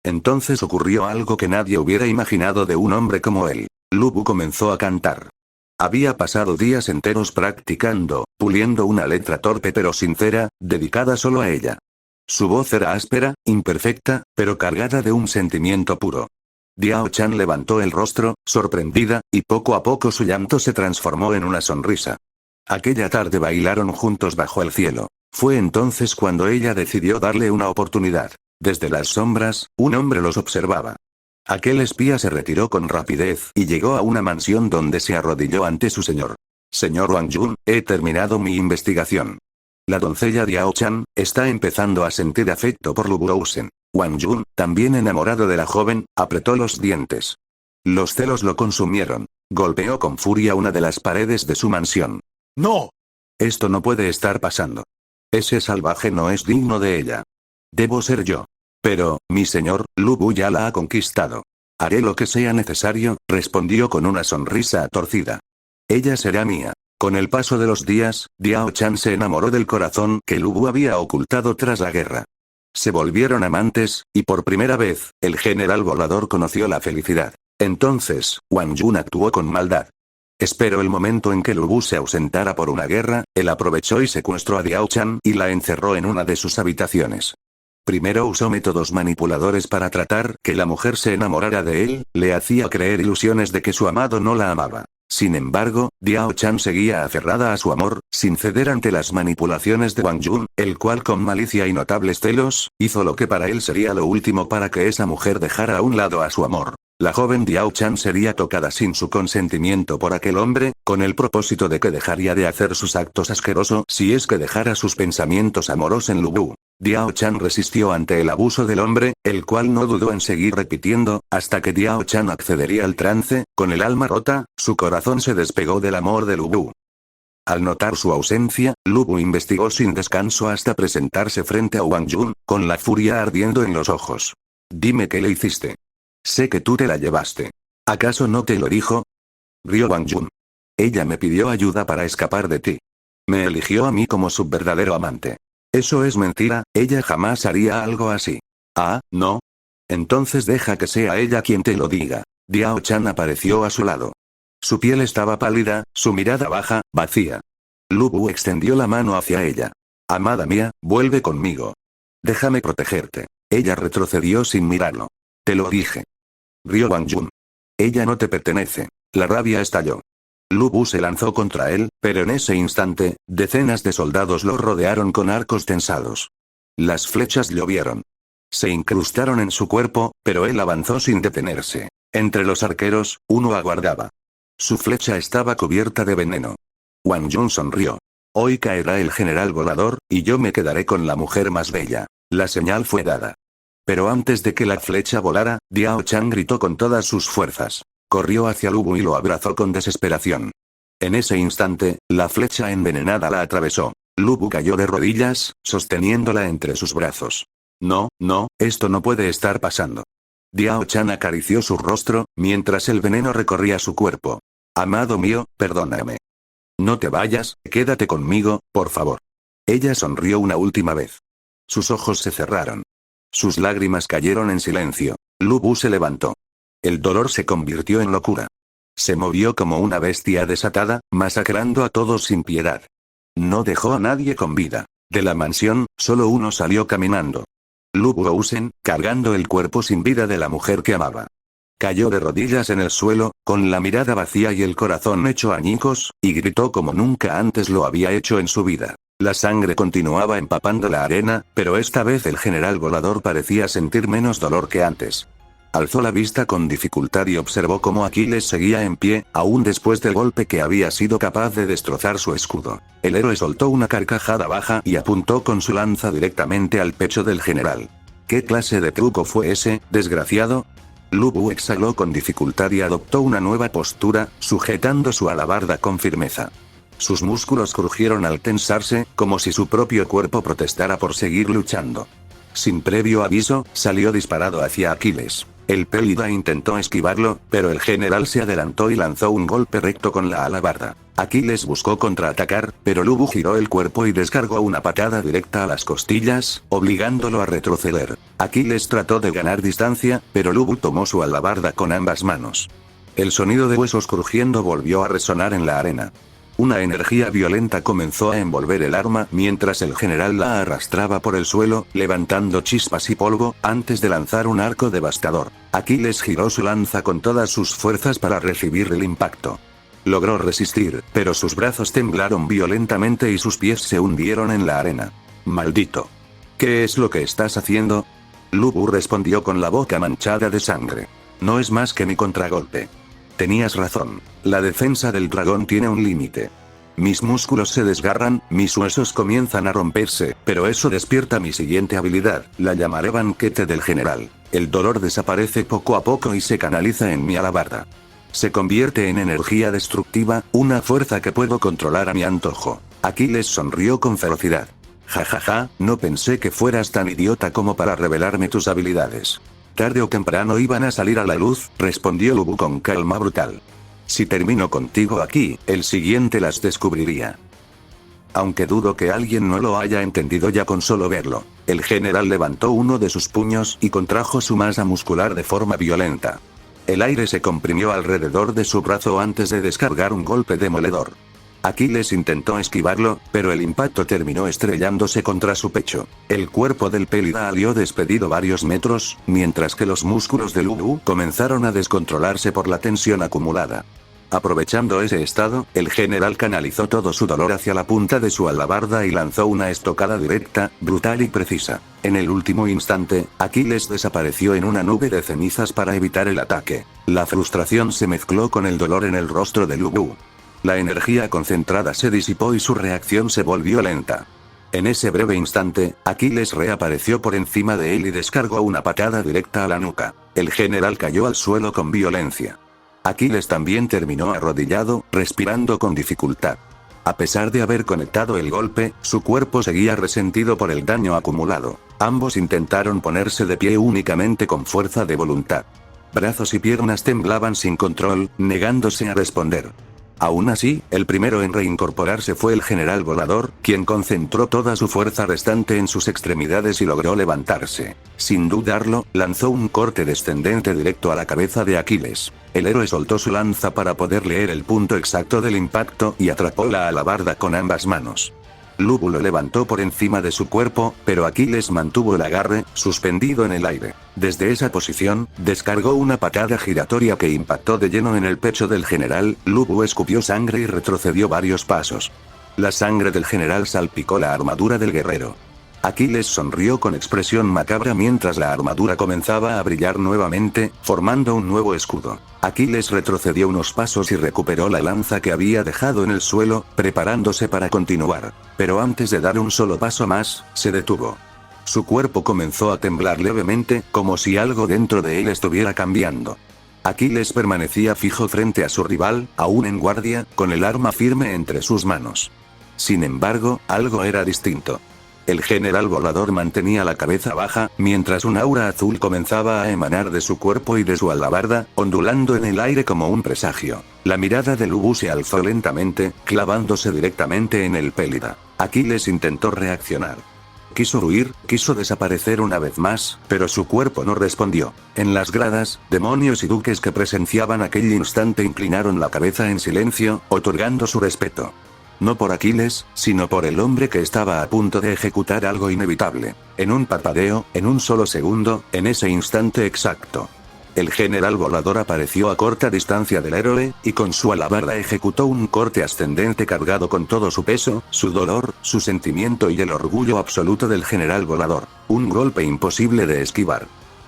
A: Entonces ocurrió algo que nadie hubiera imaginado de un hombre como él. Lu Bu comenzó a cantar. Había pasado días enteros practicando, puliendo una letra torpe pero sincera, dedicada solo a ella. Su voz era áspera, imperfecta, pero cargada de un sentimiento puro. Diao Chan levantó el rostro, sorprendida, y poco a poco su llanto se transformó en una sonrisa. Aquella tarde bailaron juntos bajo el cielo. Fue entonces cuando ella decidió darle una oportunidad. Desde las sombras, un hombre los observaba. Aquel espía se retiró con rapidez y llegó a una mansión donde se arrodilló ante su señor. Señor Wang Jun, he terminado mi investigación. La doncella Diao Chan está empezando a sentir afecto por Lu Buousen. Wang Jun, también enamorado de la joven, apretó los dientes. Los celos lo consumieron. Golpeó con furia una de las paredes de su mansión. ¡No! Esto no puede estar pasando. Ese salvaje no es digno de ella. Debo ser yo. Pero, mi señor, Lu Bu ya la ha conquistado. Haré lo que sea necesario, respondió con una sonrisa torcida. Ella será mía. Con el paso de los días, Diao Chan se enamoró del corazón que Lu Bu había ocultado tras la guerra. Se volvieron amantes, y por primera vez, el general volador conoció la felicidad. Entonces, Wang Jun actuó con maldad. Esperó el momento en que Lu Bu se ausentara por una guerra, él aprovechó y secuestró a Diao Chan y la encerró en una de sus habitaciones. Primero usó métodos manipuladores para tratar que la mujer se enamorara de él, le hacía creer ilusiones de que su amado no la amaba. Sin embargo, Diao Chan seguía aferrada a su amor, sin ceder ante las manipulaciones de Wang Jun, el cual con malicia y notables celos, hizo lo que para él sería lo último para que esa mujer dejara a un lado a su amor. La joven Diao Chan sería tocada sin su consentimiento por aquel hombre, con el propósito de que dejaría de hacer sus actos asquerosos si es que dejara sus pensamientos amorosos en Lu Bu. Diao Chan resistió ante el abuso del hombre, el cual no dudó en seguir repitiendo, hasta que Diao Chan accedería al trance, con el alma rota, su corazón se despegó del amor de Lu Bu. Al notar su ausencia, Lu Bu investigó sin descanso hasta presentarse frente a Wang Jun, con la furia ardiendo en los ojos. Dime qué le hiciste. Sé que tú te la llevaste. ¿Acaso no te lo dijo? Rió Wang Jun. Ella me pidió ayuda para escapar de ti. Me eligió a mí como su verdadero amante. Eso es mentira, ella jamás haría algo así. Ah, ¿no? Entonces deja que sea ella quien te lo diga. Diao Chan apareció a su lado. Su piel estaba pálida, su mirada baja, vacía. Lu Bu extendió la mano hacia ella. Amada mía, vuelve conmigo. Déjame protegerte. Ella retrocedió sin mirarlo. Te lo dije. Rió Wang Jun. Ella no te pertenece. La rabia estalló. Lu Bu se lanzó contra él, pero en ese instante, decenas de soldados lo rodearon con arcos tensados. Las flechas llovieron. Se incrustaron en su cuerpo, pero él avanzó sin detenerse. Entre los arqueros, uno aguardaba. Su flecha estaba cubierta de veneno. Wang Jun sonrió. Hoy caerá el general volador, y yo me quedaré con la mujer más bella. La señal fue dada. Pero antes de que la flecha volara, Diao Chan gritó con todas sus fuerzas. Corrió hacia Lu Bu y lo abrazó con desesperación. En ese instante, la flecha envenenada la atravesó. Lu Bu cayó de rodillas, sosteniéndola entre sus brazos. No, no, esto no puede estar pasando. Diao Chan acarició su rostro, mientras el veneno recorría su cuerpo. Amado mío, perdóname. No te vayas, quédate conmigo, por favor. Ella sonrió una última vez. Sus ojos se cerraron. Sus lágrimas cayeron en silencio. Lu Bu se levantó. El dolor se convirtió en locura. Se movió como una bestia desatada, masacrando a todos sin piedad. No dejó a nadie con vida. De la mansión, solo uno salió caminando. Lu Buousen, cargando el cuerpo sin vida de la mujer que amaba. Cayó de rodillas en el suelo, con la mirada vacía y el corazón hecho añicos, y gritó como nunca antes lo había hecho en su vida. La sangre continuaba empapando la arena, pero esta vez el general volador parecía sentir menos dolor que antes. Alzó la vista con dificultad y observó cómo Aquiles seguía en pie, aún después del golpe que había sido capaz de destrozar su escudo. El héroe soltó una carcajada baja y apuntó con su lanza directamente al pecho del general. ¿Qué clase de truco fue ese, desgraciado? Lu Bu exhaló con dificultad y adoptó una nueva postura, sujetando su alabarda con firmeza. Sus músculos crujieron al tensarse, como si su propio cuerpo protestara por seguir luchando. Sin previo aviso, salió disparado hacia Aquiles. El Pélida intentó esquivarlo, pero el general se adelantó y lanzó un golpe recto con la alabarda. Aquiles buscó contraatacar, pero Lu Bu giró el cuerpo y descargó una patada directa a las costillas, obligándolo a retroceder. Aquiles trató de ganar distancia, pero Lu Bu tomó su alabarda con ambas manos. El sonido de huesos crujiendo volvió a resonar en la arena. Una energía violenta comenzó a envolver el arma mientras el general la arrastraba por el suelo, levantando chispas y polvo, antes de lanzar un arco devastador. Aquiles giró su lanza con todas sus fuerzas para recibir el impacto. Logró resistir, pero sus brazos temblaron violentamente y sus pies se hundieron en la arena. ¡Maldito! ¿Qué es lo que estás haciendo? Lu Bu respondió con la boca manchada de sangre. No es más que mi contragolpe. Tenías razón. La defensa del dragón tiene un límite. Mis músculos se desgarran, mis huesos comienzan a romperse, pero eso despierta mi siguiente habilidad, la llamaré banquete del general. El dolor desaparece poco a poco y se canaliza en mi alabarda. Se convierte en energía destructiva, una fuerza que puedo controlar a mi antojo. Aquiles sonrió con ferocidad. Jajaja, no pensé que fueras tan idiota como para revelarme tus habilidades. Tarde o temprano iban a salir a la luz, respondió Lu Bu con calma brutal. Si termino contigo aquí, el siguiente las descubriría. Aunque dudo que alguien no lo haya entendido ya con solo verlo. El general levantó uno de sus puños y contrajo su masa muscular de forma violenta. El aire se comprimió alrededor de su brazo antes de descargar un golpe demoledor. Aquiles intentó esquivarlo, pero el impacto terminó estrellándose contra su pecho. El cuerpo del Pélida salió despedido varios metros, mientras que los músculos de Lu Bu comenzaron a descontrolarse por la tensión acumulada. Aprovechando ese estado, el general canalizó todo su dolor hacia la punta de su alabarda y lanzó una estocada directa, brutal y precisa. En el último instante, Aquiles desapareció en una nube de cenizas para evitar el ataque. La frustración se mezcló con el dolor en el rostro de Lu Bu. La energía concentrada se disipó y su reacción se volvió lenta. En ese breve instante, Aquiles reapareció por encima de él y descargó una patada directa a la nuca. El general cayó al suelo con violencia. Aquiles también terminó arrodillado, respirando con dificultad. A pesar de haber conectado el golpe, su cuerpo seguía resentido por el daño acumulado. Ambos intentaron ponerse de pie únicamente con fuerza de voluntad. Brazos y piernas temblaban sin control, negándose a responder. Aún así, el primero en reincorporarse fue el general volador, quien concentró toda su fuerza restante en sus extremidades y logró levantarse. Sin dudarlo, lanzó un corte descendente directo a la cabeza de Aquiles. El héroe soltó su lanza para poder leer el punto exacto del impacto y atrapó la alabarda con ambas manos. Lu Bu lo levantó por encima de su cuerpo, pero Aquiles mantuvo el agarre, suspendido en el aire. Desde esa posición, descargó una patada giratoria que impactó de lleno en el pecho del general. Lu Bu escupió sangre y retrocedió varios pasos. La sangre del general salpicó la armadura del guerrero. Aquiles sonrió con expresión macabra mientras la armadura comenzaba a brillar nuevamente, formando un nuevo escudo. Aquiles retrocedió unos pasos y recuperó la lanza que había dejado en el suelo, preparándose para continuar. Pero antes de dar un solo paso más, se detuvo. Su cuerpo comenzó a temblar levemente, como si algo dentro de él estuviera cambiando. Aquiles permanecía fijo frente a su rival, aún en guardia, con el arma firme entre sus manos. Sin embargo, algo era distinto. El general volador mantenía la cabeza baja, mientras un aura azul comenzaba a emanar de su cuerpo y de su alabarda, ondulando en el aire como un presagio. La mirada de Lu Bu se alzó lentamente, clavándose directamente en el Pélida. Aquiles intentó reaccionar. Quiso huir, quiso desaparecer una vez más, pero su cuerpo no respondió. En las gradas, demonios y duques que presenciaban aquel instante inclinaron la cabeza en silencio, otorgando su respeto. No por Aquiles, sino por el hombre que estaba a punto de ejecutar algo inevitable. En un parpadeo, en un solo segundo, en ese instante exacto. El general volador apareció a corta distancia del héroe, y con su alabarda ejecutó un corte ascendente cargado con todo su peso, su dolor, su sentimiento y el orgullo absoluto del general volador. Un golpe imposible de esquivar.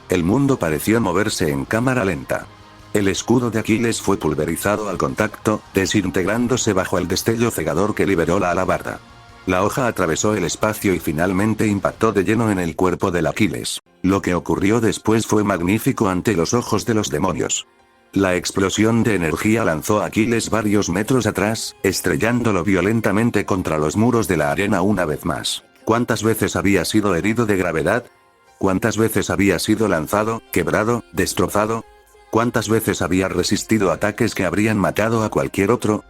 A: El mundo pareció moverse en cámara lenta. El escudo de Aquiles fue pulverizado al contacto, desintegrándose bajo el destello cegador que liberó la alabarda. La hoja atravesó el espacio y finalmente impactó de lleno en el cuerpo del Aquiles. Lo que ocurrió después fue magnífico ante los ojos de los demonios. La explosión de energía lanzó a Aquiles varios metros atrás, estrellándolo violentamente contra los muros de la arena una vez más. ¿Cuántas veces había sido herido de gravedad? ¿Cuántas veces había sido lanzado, quebrado, destrozado? ¿Cuántas veces había resistido ataques que habrían matado a cualquier otro?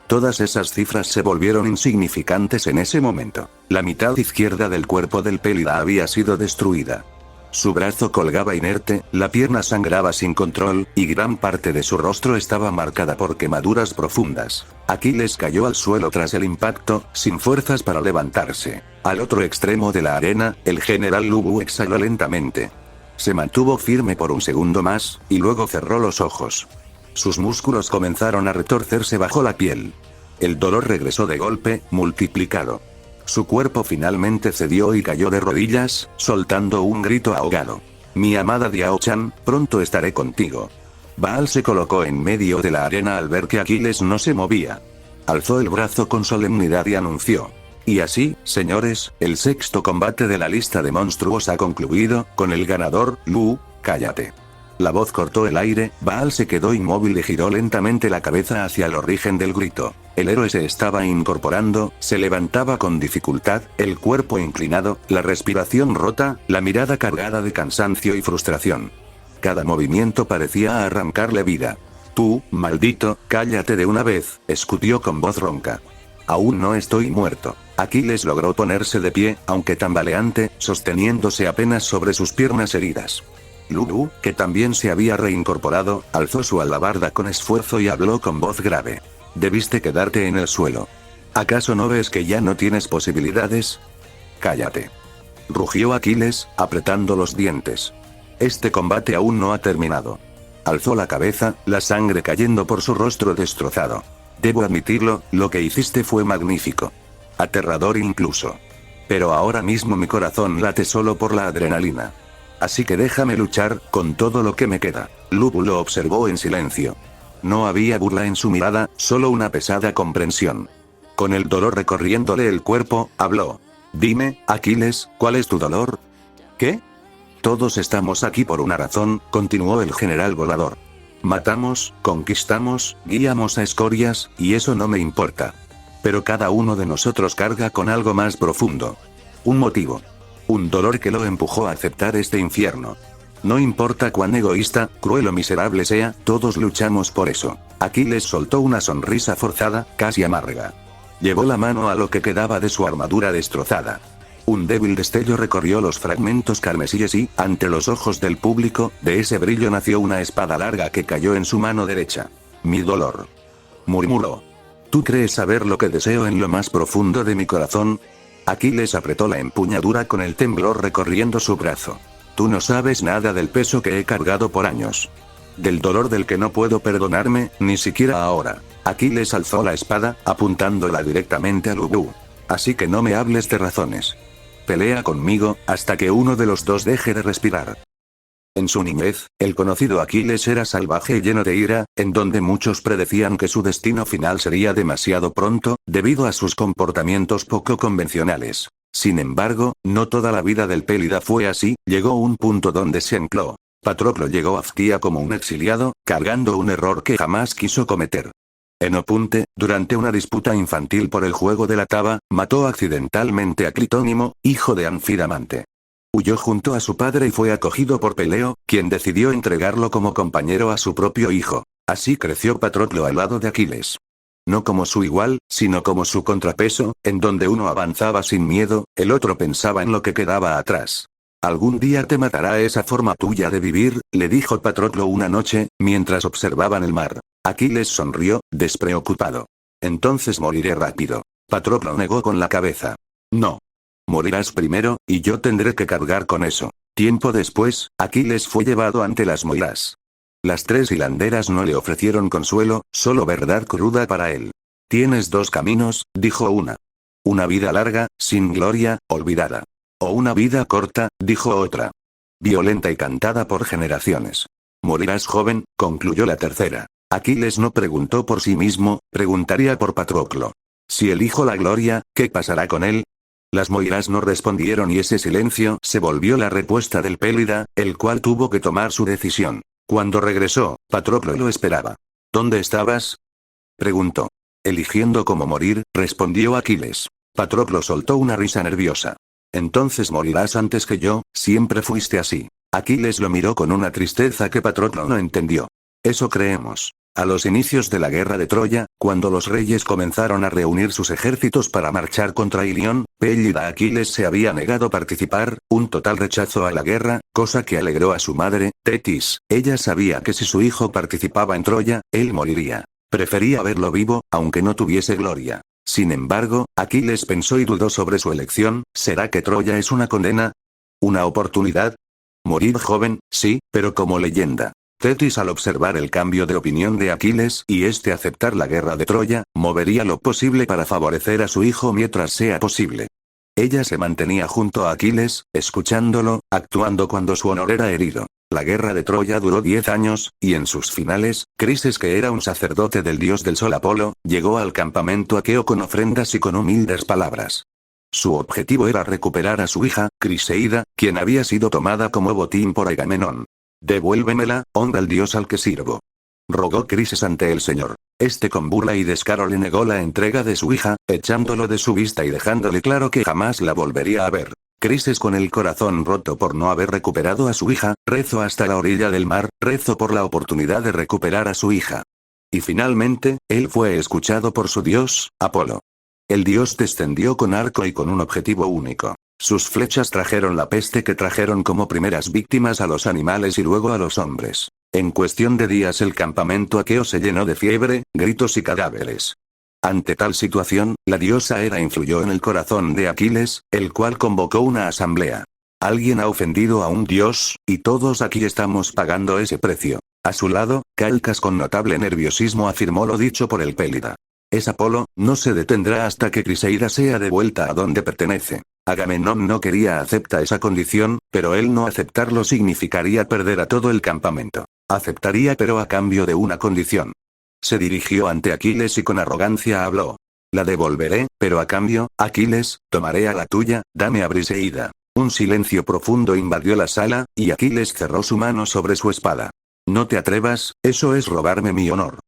A: Todas esas cifras se volvieron insignificantes en ese momento. La mitad izquierda del cuerpo del Pélida había sido destruida. Su brazo colgaba inerte, la pierna sangraba sin control, y gran parte de su rostro estaba marcada por quemaduras profundas. Aquiles cayó al suelo tras el impacto, sin fuerzas para levantarse. Al otro extremo de la arena, el general Lu Bu exhaló lentamente. Se mantuvo firme por un segundo más, y luego cerró los ojos. Sus músculos comenzaron a retorcerse bajo la piel. El dolor regresó de golpe, multiplicado. Su cuerpo finalmente cedió y cayó de rodillas, soltando un grito ahogado. Mi amada Diao-chan, pronto estaré contigo. Baal se colocó en medio de la arena al ver que Aquiles no se movía. Alzó el brazo con solemnidad y anunció. Y así, señores, el sexto combate de la lista de monstruos ha concluido, con el ganador, Lu, cállate. La voz cortó el aire, Baal se quedó inmóvil y giró lentamente la cabeza hacia el origen del grito. El héroe se estaba incorporando, se levantaba con dificultad, el cuerpo inclinado, la respiración rota, la mirada cargada de cansancio y frustración. Cada movimiento parecía arrancarle vida. Tú, maldito, cállate de una vez, escupió con voz ronca. Aún no estoy muerto. Aquiles logró ponerse de pie, aunque tambaleante, sosteniéndose apenas sobre sus piernas heridas. Lu Bu, que también se había reincorporado, alzó su alabarda con esfuerzo y habló con voz grave. Debiste quedarte en el suelo. ¿Acaso no ves que ya no tienes posibilidades? Cállate. Rugió Aquiles, apretando los dientes. Este combate aún no ha terminado. Alzó la cabeza, la sangre cayendo por su rostro destrozado. Debo admitirlo, lo que hiciste fue magnífico. Aterrador incluso. Pero ahora mismo mi corazón late solo por la adrenalina. Así que déjame luchar, con todo lo que me queda. Lu Bu lo observó en silencio. No había burla en su mirada, solo una pesada comprensión. Con el dolor recorriéndole el cuerpo, habló. Dime, Aquiles, ¿cuál es tu dolor? ¿Qué? Todos estamos aquí por una razón, continuó el general volador. Matamos, conquistamos, guiamos a escorias, y eso no me importa. Pero cada uno de nosotros carga con algo más profundo. Un motivo. Un dolor que lo empujó a aceptar este infierno. No importa cuán egoísta, cruel o miserable sea, todos luchamos por eso. Aquiles soltó una sonrisa forzada, casi amarga. Llevó la mano a lo que quedaba de su armadura destrozada. Un débil destello recorrió los fragmentos carmesíes y, ante los ojos del público, de ese brillo nació una espada larga que cayó en su mano derecha. Mi dolor. Murmuró. ¿Tú crees saber lo que deseo en lo más profundo de mi corazón? Aquiles apretó la empuñadura con el temblor recorriendo su brazo. Tú no sabes nada del peso que he cargado por años. Del dolor del que no puedo perdonarme, ni siquiera ahora. Aquiles alzó la espada, apuntándola directamente a Lu Bu. Así que no me hables de razones. Pelea conmigo, hasta que uno de los dos deje de respirar. En su niñez, el conocido Aquiles era salvaje y lleno de ira, en donde muchos predecían que su destino final sería demasiado pronto, debido a sus comportamientos poco convencionales. Sin embargo, no toda la vida del Pélida fue así, llegó un punto donde se ancló. Patroclo llegó a Phtia como un exiliado, cargando un error que jamás quiso cometer. En Opunte, durante una disputa infantil por el juego de la taba, mató accidentalmente a Clitónimo, hijo de Anfidamante. Huyó junto a su padre y fue acogido por Peleo, quien decidió entregarlo como compañero a su propio hijo. Así creció Patroclo al lado de Aquiles. No como su igual, sino como su contrapeso, en donde uno avanzaba sin miedo, el otro pensaba en lo que quedaba atrás. Algún día te matará esa forma tuya de vivir, le dijo Patroclo una noche, mientras observaban el mar. Aquiles sonrió, despreocupado. Entonces moriré rápido. Patroclo negó con la cabeza. No. Morirás primero, y yo tendré que cargar con eso. Tiempo después, Aquiles fue llevado ante las Moiras. Las tres hilanderas no le ofrecieron consuelo, solo verdad cruda para él. Tienes dos caminos, dijo una. Una vida larga, sin gloria, olvidada. O una vida corta, dijo otra. Violenta y cantada por generaciones. Morirás joven, concluyó la tercera. Aquiles no preguntó por sí mismo, preguntaría por Patroclo. Si elijo la gloria, ¿qué pasará con él? Las Moiras no respondieron y ese silencio se volvió la respuesta del Pélida, el cual tuvo que tomar su decisión. Cuando regresó, Patroclo lo esperaba. ¿Dónde estabas? Preguntó. Eligiendo cómo morir, respondió Aquiles. Patroclo soltó una risa nerviosa. Entonces morirás antes que yo, siempre fuiste así. Aquiles lo miró con una tristeza que Patroclo no entendió. Eso creemos. A los inicios de la guerra de Troya, cuando los reyes comenzaron a reunir sus ejércitos para marchar contra Ilión, Pélida Aquiles se había negado a participar, un total rechazo a la guerra, cosa que alegró a su madre, Tetis. Ella sabía que si su hijo participaba en Troya, él moriría. Prefería verlo vivo, aunque no tuviese gloria. Sin embargo, Aquiles pensó y dudó sobre su elección. ¿Será que Troya es una condena? ¿Una oportunidad? Morir joven, sí, pero como leyenda. Tetis, al observar el cambio de opinión de Aquiles y este aceptar la guerra de Troya, movería lo posible para favorecer a su hijo mientras sea posible. Ella se mantenía junto a Aquiles, escuchándolo, actuando cuando su honor era herido. La guerra de Troya duró 10 años, y en sus finales, Crises, que era un sacerdote del dios del sol Apolo, llegó al campamento aqueo con ofrendas y con humildes palabras. Su objetivo era recuperar a su hija, Criseida, quien había sido tomada como botín por Agamenón. «Devuélvemela, honra al dios al que sirvo», rogó Crises ante el señor. Este con burla y descaro le negó la entrega de su hija, echándolo de su vista y dejándole claro que jamás la volvería a ver. Crises, con el corazón roto por no haber recuperado a su hija, rezó hasta la orilla del mar, rezó por la oportunidad de recuperar a su hija. Y finalmente, él fue escuchado por su dios, Apolo. El dios descendió con arco y con un objetivo único. Sus flechas trajeron la peste que trajeron como primeras víctimas a los animales y luego a los hombres. En cuestión de días el campamento aqueo se llenó de fiebre, gritos y cadáveres. Ante tal situación, la diosa Hera influyó en el corazón de Aquiles, el cual convocó una asamblea. Alguien ha ofendido a un dios, y todos aquí estamos pagando ese precio. A su lado, Calcas con notable nerviosismo afirmó lo dicho por el Pélida. Es Apolo, no se detendrá hasta que Criseida sea devuelta a donde pertenece. Agamenón no quería aceptar esa condición, pero el no aceptarlo significaría perder a todo el campamento. Aceptaría, pero a cambio de una condición. Se dirigió ante Aquiles y con arrogancia habló. La devolveré, pero a cambio, Aquiles, tomaré a la tuya, dame a Briseida. Un silencio profundo invadió la sala, y Aquiles cerró su mano sobre su espada. No te atrevas, eso es robarme mi honor.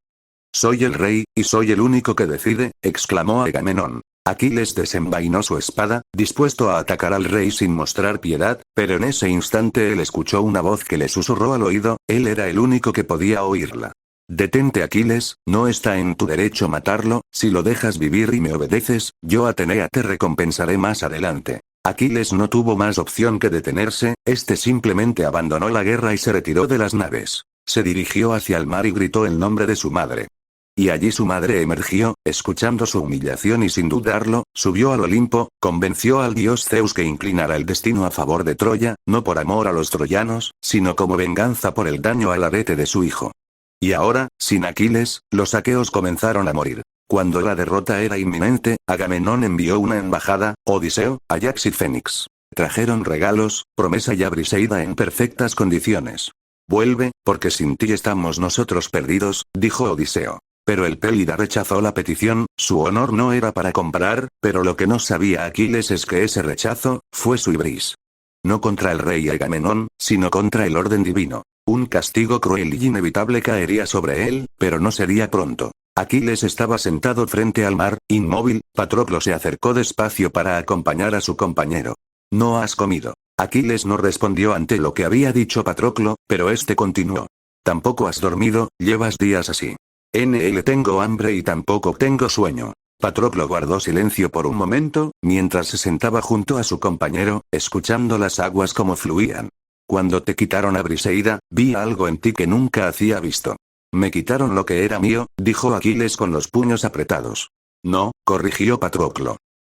A: Soy el rey, y soy el único que decide, exclamó Agamenón. Aquiles desenvainó su espada, dispuesto a atacar al rey sin mostrar piedad, pero en ese instante él escuchó una voz que le susurró al oído, él era el único que podía oírla. Detente, Aquiles, no está en tu derecho matarlo, si lo dejas vivir y me obedeces, yo Atenea te recompensaré más adelante. Aquiles no tuvo más opción que detenerse, este simplemente abandonó la guerra y se retiró de las naves. Se dirigió hacia el mar y gritó el nombre de su madre. Y allí su madre emergió, escuchando su humillación y sin dudarlo, subió al Olimpo, convenció al dios Zeus que inclinara el destino a favor de Troya, no por amor a los troyanos, sino como venganza por el daño al arete de su hijo. Y ahora, sin Aquiles, los aqueos comenzaron a morir. Cuando la derrota era inminente, Agamenón envió una embajada, Odiseo, Ajax y Fénix. Trajeron regalos, promesa y a Briseida en perfectas condiciones. Vuelve, porque sin ti estamos nosotros perdidos, dijo Odiseo. Pero el Pélida rechazó la petición, su honor no era para comprar, pero lo que no sabía Aquiles es que ese rechazo, fue su ibris. No contra el rey Agamenón, sino contra el orden divino. Un castigo cruel y inevitable caería sobre él, pero no sería pronto. Aquiles estaba sentado frente al mar, inmóvil. Patroclo se acercó despacio para acompañar a su compañero. ¿No has comido? Aquiles no respondió ante lo que había dicho Patroclo, pero este continuó. Tampoco has dormido, llevas días así. Tengo hambre y tampoco tengo sueño. Patroclo guardó silencio por un momento, mientras se sentaba junto a su compañero, escuchando las aguas como fluían. Cuando te quitaron a Briseida, vi algo en ti que nunca hacía visto. Me quitaron lo que era mío, dijo Aquiles con los puños apretados. No, corrigió Patroclo.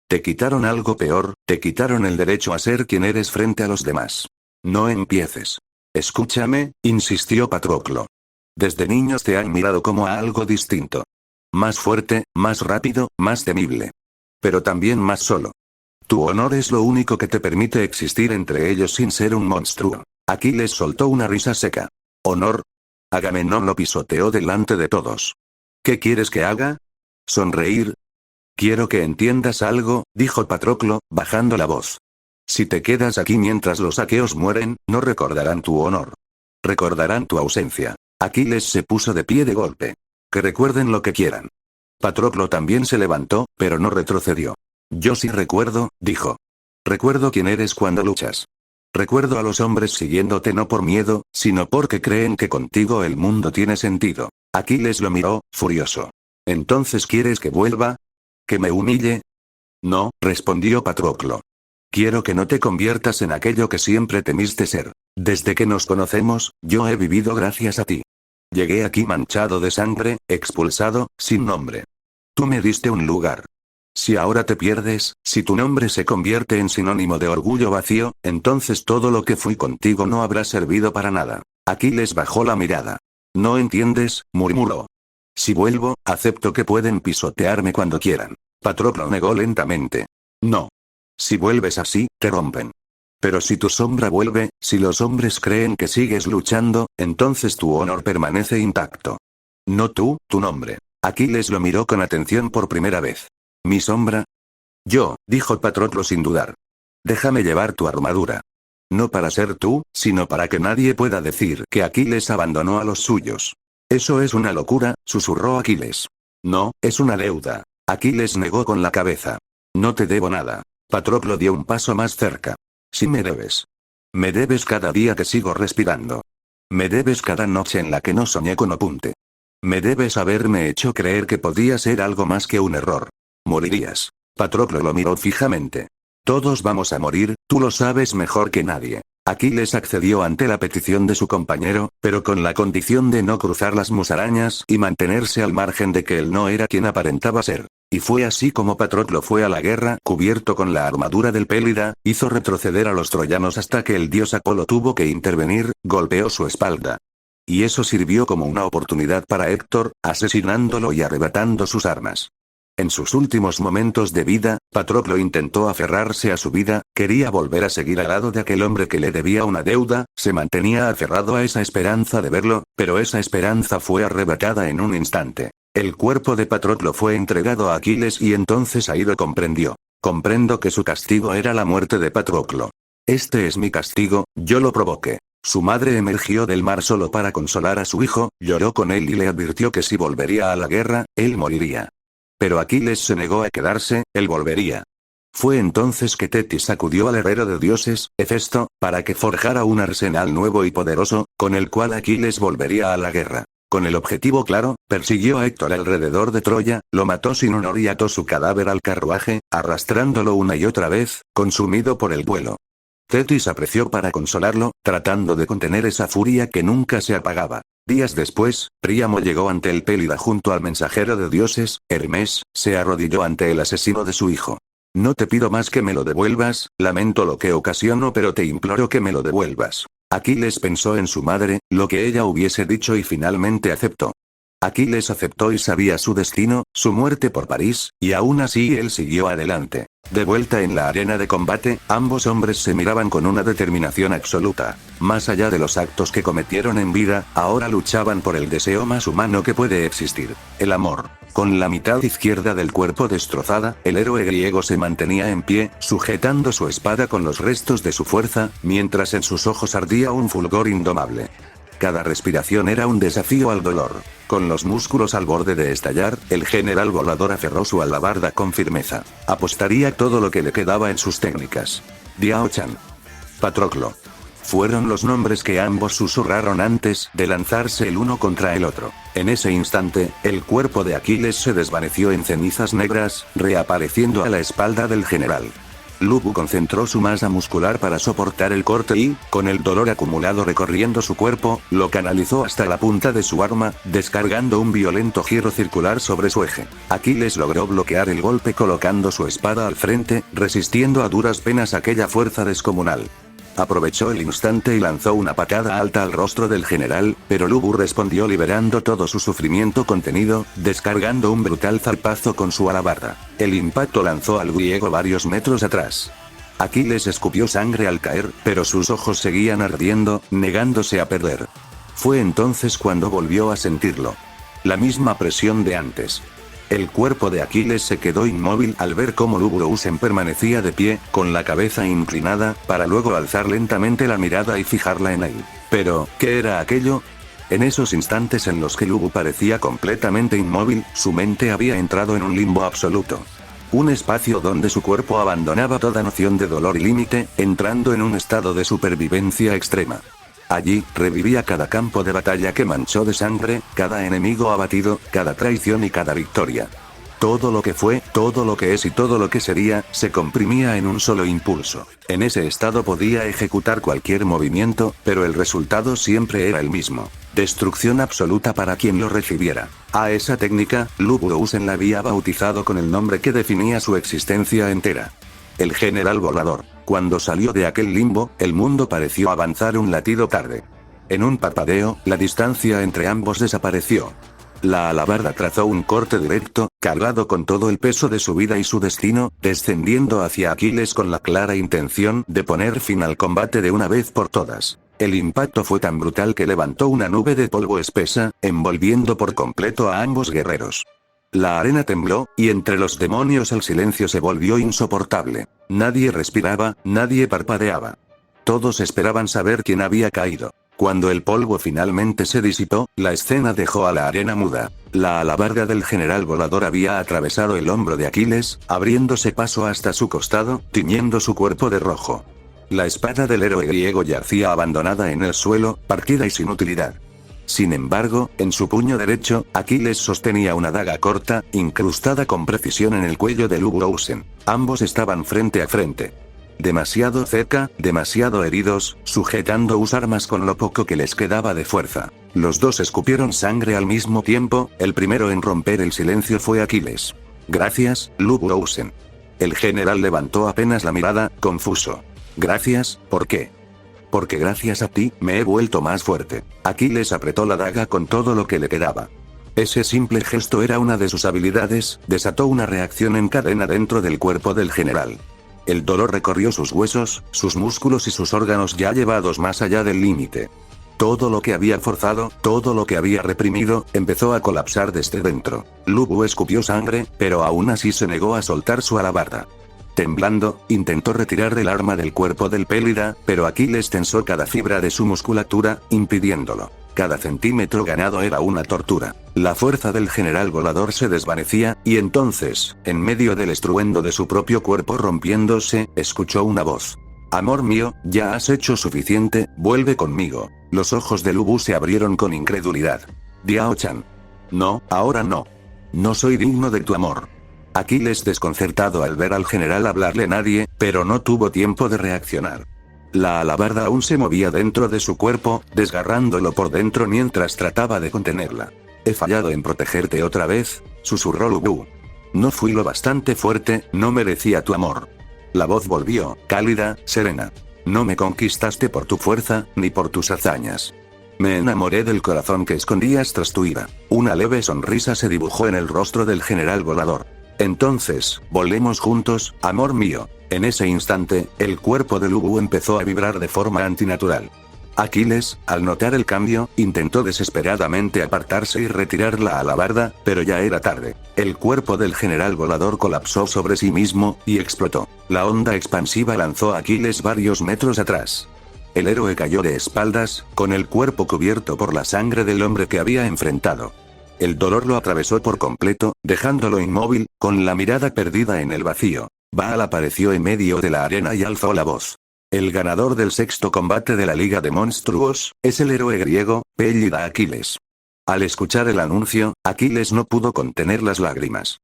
A: Te quitaron algo peor, te quitaron el derecho a ser quien eres frente a los demás. No empieces. Escúchame, insistió Patroclo. Desde niños te han mirado como a algo distinto. Más fuerte, más rápido, más temible. Pero también más solo. Tu honor es lo único que te permite existir entre ellos sin ser un monstruo. Aquiles soltó una risa seca. ¿Honor? Agamenón lo pisoteó delante de todos. ¿Qué quieres que haga? ¿Sonreír? Quiero que entiendas algo, dijo Patroclo, bajando la voz. Si te quedas aquí mientras los aqueos mueren, no recordarán tu honor. Recordarán tu ausencia. Aquiles se puso de pie de golpe. Que recuerden lo que quieran. Patroclo también se levantó, pero no retrocedió. Yo sí recuerdo, dijo. Recuerdo quién eres cuando luchas. Recuerdo a los hombres siguiéndote no por miedo, sino porque creen que contigo el mundo tiene sentido. Aquiles lo miró, furioso. ¿Entonces quieres que vuelva? ¿Que me humille? No, respondió Patroclo. Quiero que no te conviertas en aquello que siempre temiste ser. Desde que nos conocemos, yo he vivido gracias a ti. Llegué aquí manchado de sangre, expulsado, sin nombre. Tú me diste un lugar. Si ahora te pierdes, si tu nombre se convierte en sinónimo de orgullo vacío, entonces todo lo que fui contigo no habrá servido para nada. Aquiles bajó la mirada. ¿No entiendes?, murmuró. Si vuelvo, acepto que pueden pisotearme cuando quieran. Patroclo negó lentamente. No. Si vuelves así, te rompen. Pero si tu sombra vuelve, si los hombres creen que sigues luchando, entonces tu honor permanece intacto. No tú, tu nombre. Aquiles lo miró con atención por primera vez. ¿Mi sombra? Yo, dijo Patroclo sin dudar. Déjame llevar tu armadura. No para ser tú, sino para que nadie pueda decir que Aquiles abandonó a los suyos. Eso es una locura, susurró Aquiles. No, es una deuda. Aquiles negó con la cabeza. No te debo nada. Patroclo dio un paso más cerca. Sí me debes. Me debes cada día que sigo respirando. Me debes cada noche en la que no soñé con Opunte. Me debes haberme hecho creer que podía ser algo más que un error. Morirías. Patroclo lo miró fijamente. Todos vamos a morir, tú lo sabes mejor que nadie. Aquiles accedió ante la petición de su compañero, pero con la condición de no cruzar las musarañas y mantenerse al margen de que él no era quien aparentaba ser. Y fue así como Patroclo fue a la guerra cubierto con la armadura del Pélida, hizo retroceder a los troyanos hasta que el dios Apolo tuvo que intervenir, golpeó su espalda. Y eso sirvió como una oportunidad para Héctor, asesinándolo y arrebatando sus armas. En sus últimos momentos de vida, Patroclo intentó aferrarse a su vida, quería volver a seguir al lado de aquel hombre que le debía una deuda, se mantenía aferrado a esa esperanza de verlo, pero esa esperanza fue arrebatada en un instante. El cuerpo de Patroclo fue entregado a Aquiles y entonces Aído comprendió. Comprendo que su castigo era la muerte de Patroclo. Este es mi castigo, yo lo provoqué. Su madre emergió del mar solo para consolar a su hijo, lloró con él y le advirtió que si volvería a la guerra, él moriría. Pero Aquiles se negó a quedarse, él volvería. Fue entonces que Tetis sacudió al herrero de dioses, Hefesto, para que forjara un arsenal nuevo y poderoso, con el cual Aquiles volvería a la guerra. Con el objetivo claro, persiguió a Héctor alrededor de Troya, lo mató sin honor y ató su cadáver al carruaje, arrastrándolo una y otra vez, consumido por el duelo. Tetis apreció para consolarlo, tratando de contener esa furia que nunca se apagaba. Días después, Príamo llegó ante el Pélida junto al mensajero de dioses, Hermes, se arrodilló ante el asesino de su hijo. No te pido más que me lo devuelvas, lamento lo que ocasiono pero te imploro que me lo devuelvas. Aquiles pensó en su madre, lo que ella hubiese dicho y finalmente aceptó. Aquiles aceptó y sabía su destino, su muerte por París, y aún así él siguió adelante. De vuelta en la arena de combate, ambos hombres se miraban con una determinación absoluta. Más allá de los actos que cometieron en vida, ahora luchaban por el deseo más humano que puede existir, el amor. Con la mitad izquierda del cuerpo destrozada, el héroe griego se mantenía en pie, sujetando su espada con los restos de su fuerza, mientras en sus ojos ardía un fulgor indomable. Cada respiración era un desafío al dolor. Con los músculos al borde de estallar, el general volador aferró su alabarda con firmeza. Apostaría todo lo que le quedaba en sus técnicas. Diao Chan. Patroclo. Fueron los nombres que ambos susurraron antes de lanzarse el uno contra el otro. En ese instante, el cuerpo de Aquiles se desvaneció en cenizas negras, reapareciendo a la espalda del general. Lubu concentró su masa muscular para soportar el corte y, con el dolor acumulado recorriendo su cuerpo, lo canalizó hasta la punta de su arma, descargando un violento giro circular sobre su eje. Aquiles logró bloquear el golpe colocando su espada al frente, resistiendo a duras penas aquella fuerza descomunal. Aprovechó el instante y lanzó una patada alta al rostro del general, pero Lubu respondió liberando todo su sufrimiento contenido, descargando un brutal zarpazo con su alabarda. El impacto lanzó al griego varios metros atrás. Aquiles escupió sangre al caer, pero sus ojos seguían ardiendo, negándose a perder. Fue entonces cuando volvió a sentirlo. La misma presión de antes. El cuerpo de Aquiles se quedó inmóvil al ver cómo Lubu-Usen permanecía de pie, con la cabeza inclinada, para luego alzar lentamente la mirada y fijarla en él. Pero, ¿qué era aquello? En esos instantes en los que Lubu parecía completamente inmóvil, su mente había entrado en un limbo absoluto. Un espacio donde su cuerpo abandonaba toda noción de dolor y límite, entrando en un estado de supervivencia extrema. Allí, revivía cada campo de batalla que manchó de sangre, cada enemigo abatido, cada traición y cada victoria. Todo lo que fue, todo lo que es y todo lo que sería, se comprimía en un solo impulso. En ese estado podía ejecutar cualquier movimiento, pero el resultado siempre era el mismo. Destrucción absoluta para quien lo recibiera. A esa técnica, Lu Buousen la había bautizado con el nombre que definía su existencia entera. El general volador. Cuando salió de aquel limbo, el mundo pareció avanzar un latido tarde. En un parpadeo, la distancia entre ambos desapareció. La alabarda trazó un corte directo, cargado con todo el peso de su vida y su destino, descendiendo hacia Aquiles con la clara intención de poner fin al combate de una vez por todas. El impacto fue tan brutal que levantó una nube de polvo espesa, envolviendo por completo a ambos guerreros. La arena tembló, y entre los demonios el silencio se volvió insoportable. Nadie respiraba, nadie parpadeaba. Todos esperaban saber quién había caído. Cuando el polvo finalmente se disipó, la escena dejó a la arena muda. La alabarda del general volador había atravesado el hombro de Aquiles, abriéndose paso hasta su costado, tiñendo su cuerpo de rojo. La espada del héroe griego yacía abandonada en el suelo, partida y sin utilidad. Sin embargo, en su puño derecho, Aquiles sostenía una daga corta, incrustada con precisión en el cuello de Lu Buousen. Ambos estaban frente a frente. Demasiado cerca, demasiado heridos, sujetando sus armas con lo poco que les quedaba de fuerza. Los dos escupieron sangre al mismo tiempo, el primero en romper el silencio fue Aquiles. Gracias, Lu Buousen. El general levantó apenas la mirada, confuso. Gracias, ¿por qué? Porque gracias a ti, me he vuelto más fuerte. Aquiles apretó la daga con todo lo que le quedaba. Ese simple gesto era una de sus habilidades, desató una reacción en cadena dentro del cuerpo del general. El dolor recorrió sus huesos, sus músculos y sus órganos ya llevados más allá del límite. Todo lo que había forzado, todo lo que había reprimido, empezó a colapsar desde dentro. Lu Bu escupió sangre, pero aún así se negó a soltar su alabarda. Temblando, intentó retirar el arma del cuerpo del Pélida, pero Aquiles tensó cada fibra de su musculatura, impidiéndolo. Cada centímetro ganado era una tortura. La fuerza del general volador se desvanecía, y entonces, en medio del estruendo de su propio cuerpo rompiéndose, escuchó una voz. Amor mío, ya has hecho suficiente, vuelve conmigo. Los ojos de Lu Bu se abrieron con incredulidad. Diao-chan. No, ahora no. No soy digno de tu amor. Aquiles desconcertado al ver al general hablarle a nadie, pero no tuvo tiempo de reaccionar. La alabarda aún se movía dentro de su cuerpo, desgarrándolo por dentro mientras trataba de contenerla. He fallado en protegerte otra vez, susurró Lu Bu. No fui lo bastante fuerte, no merecía tu amor. La voz volvió, cálida, serena. No me conquistaste por tu fuerza, ni por tus hazañas. Me enamoré del corazón que escondías tras tu ira. Una leve sonrisa se dibujó en el rostro del general volador. Entonces, volemos juntos, amor mío. En ese instante, el cuerpo de Lu Bu empezó a vibrar de forma antinatural. Aquiles, al notar el cambio, intentó desesperadamente apartarse y retirar la alabarda, pero ya era tarde. El cuerpo del general volador colapsó sobre sí mismo, y explotó. La onda expansiva lanzó a Aquiles varios metros atrás. El héroe cayó de espaldas, con el cuerpo cubierto por la sangre del hombre que había enfrentado. El dolor lo atravesó por completo, dejándolo inmóvil, con la mirada perdida en el vacío. Baal apareció en medio de la arena y alzó la voz. El ganador del sexto combate de la Liga de Monstruos, es el héroe griego, Pélida Aquiles. Al escuchar el anuncio, Aquiles no pudo contener las lágrimas.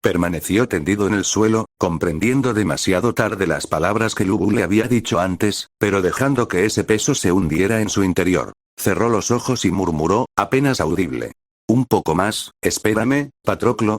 A: Permaneció tendido en el suelo, comprendiendo demasiado tarde las palabras que Lu Bu le había dicho antes, pero dejando que ese peso se hundiera en su interior. Cerró los ojos y murmuró, apenas audible. Un poco más, espérame, Patroclo,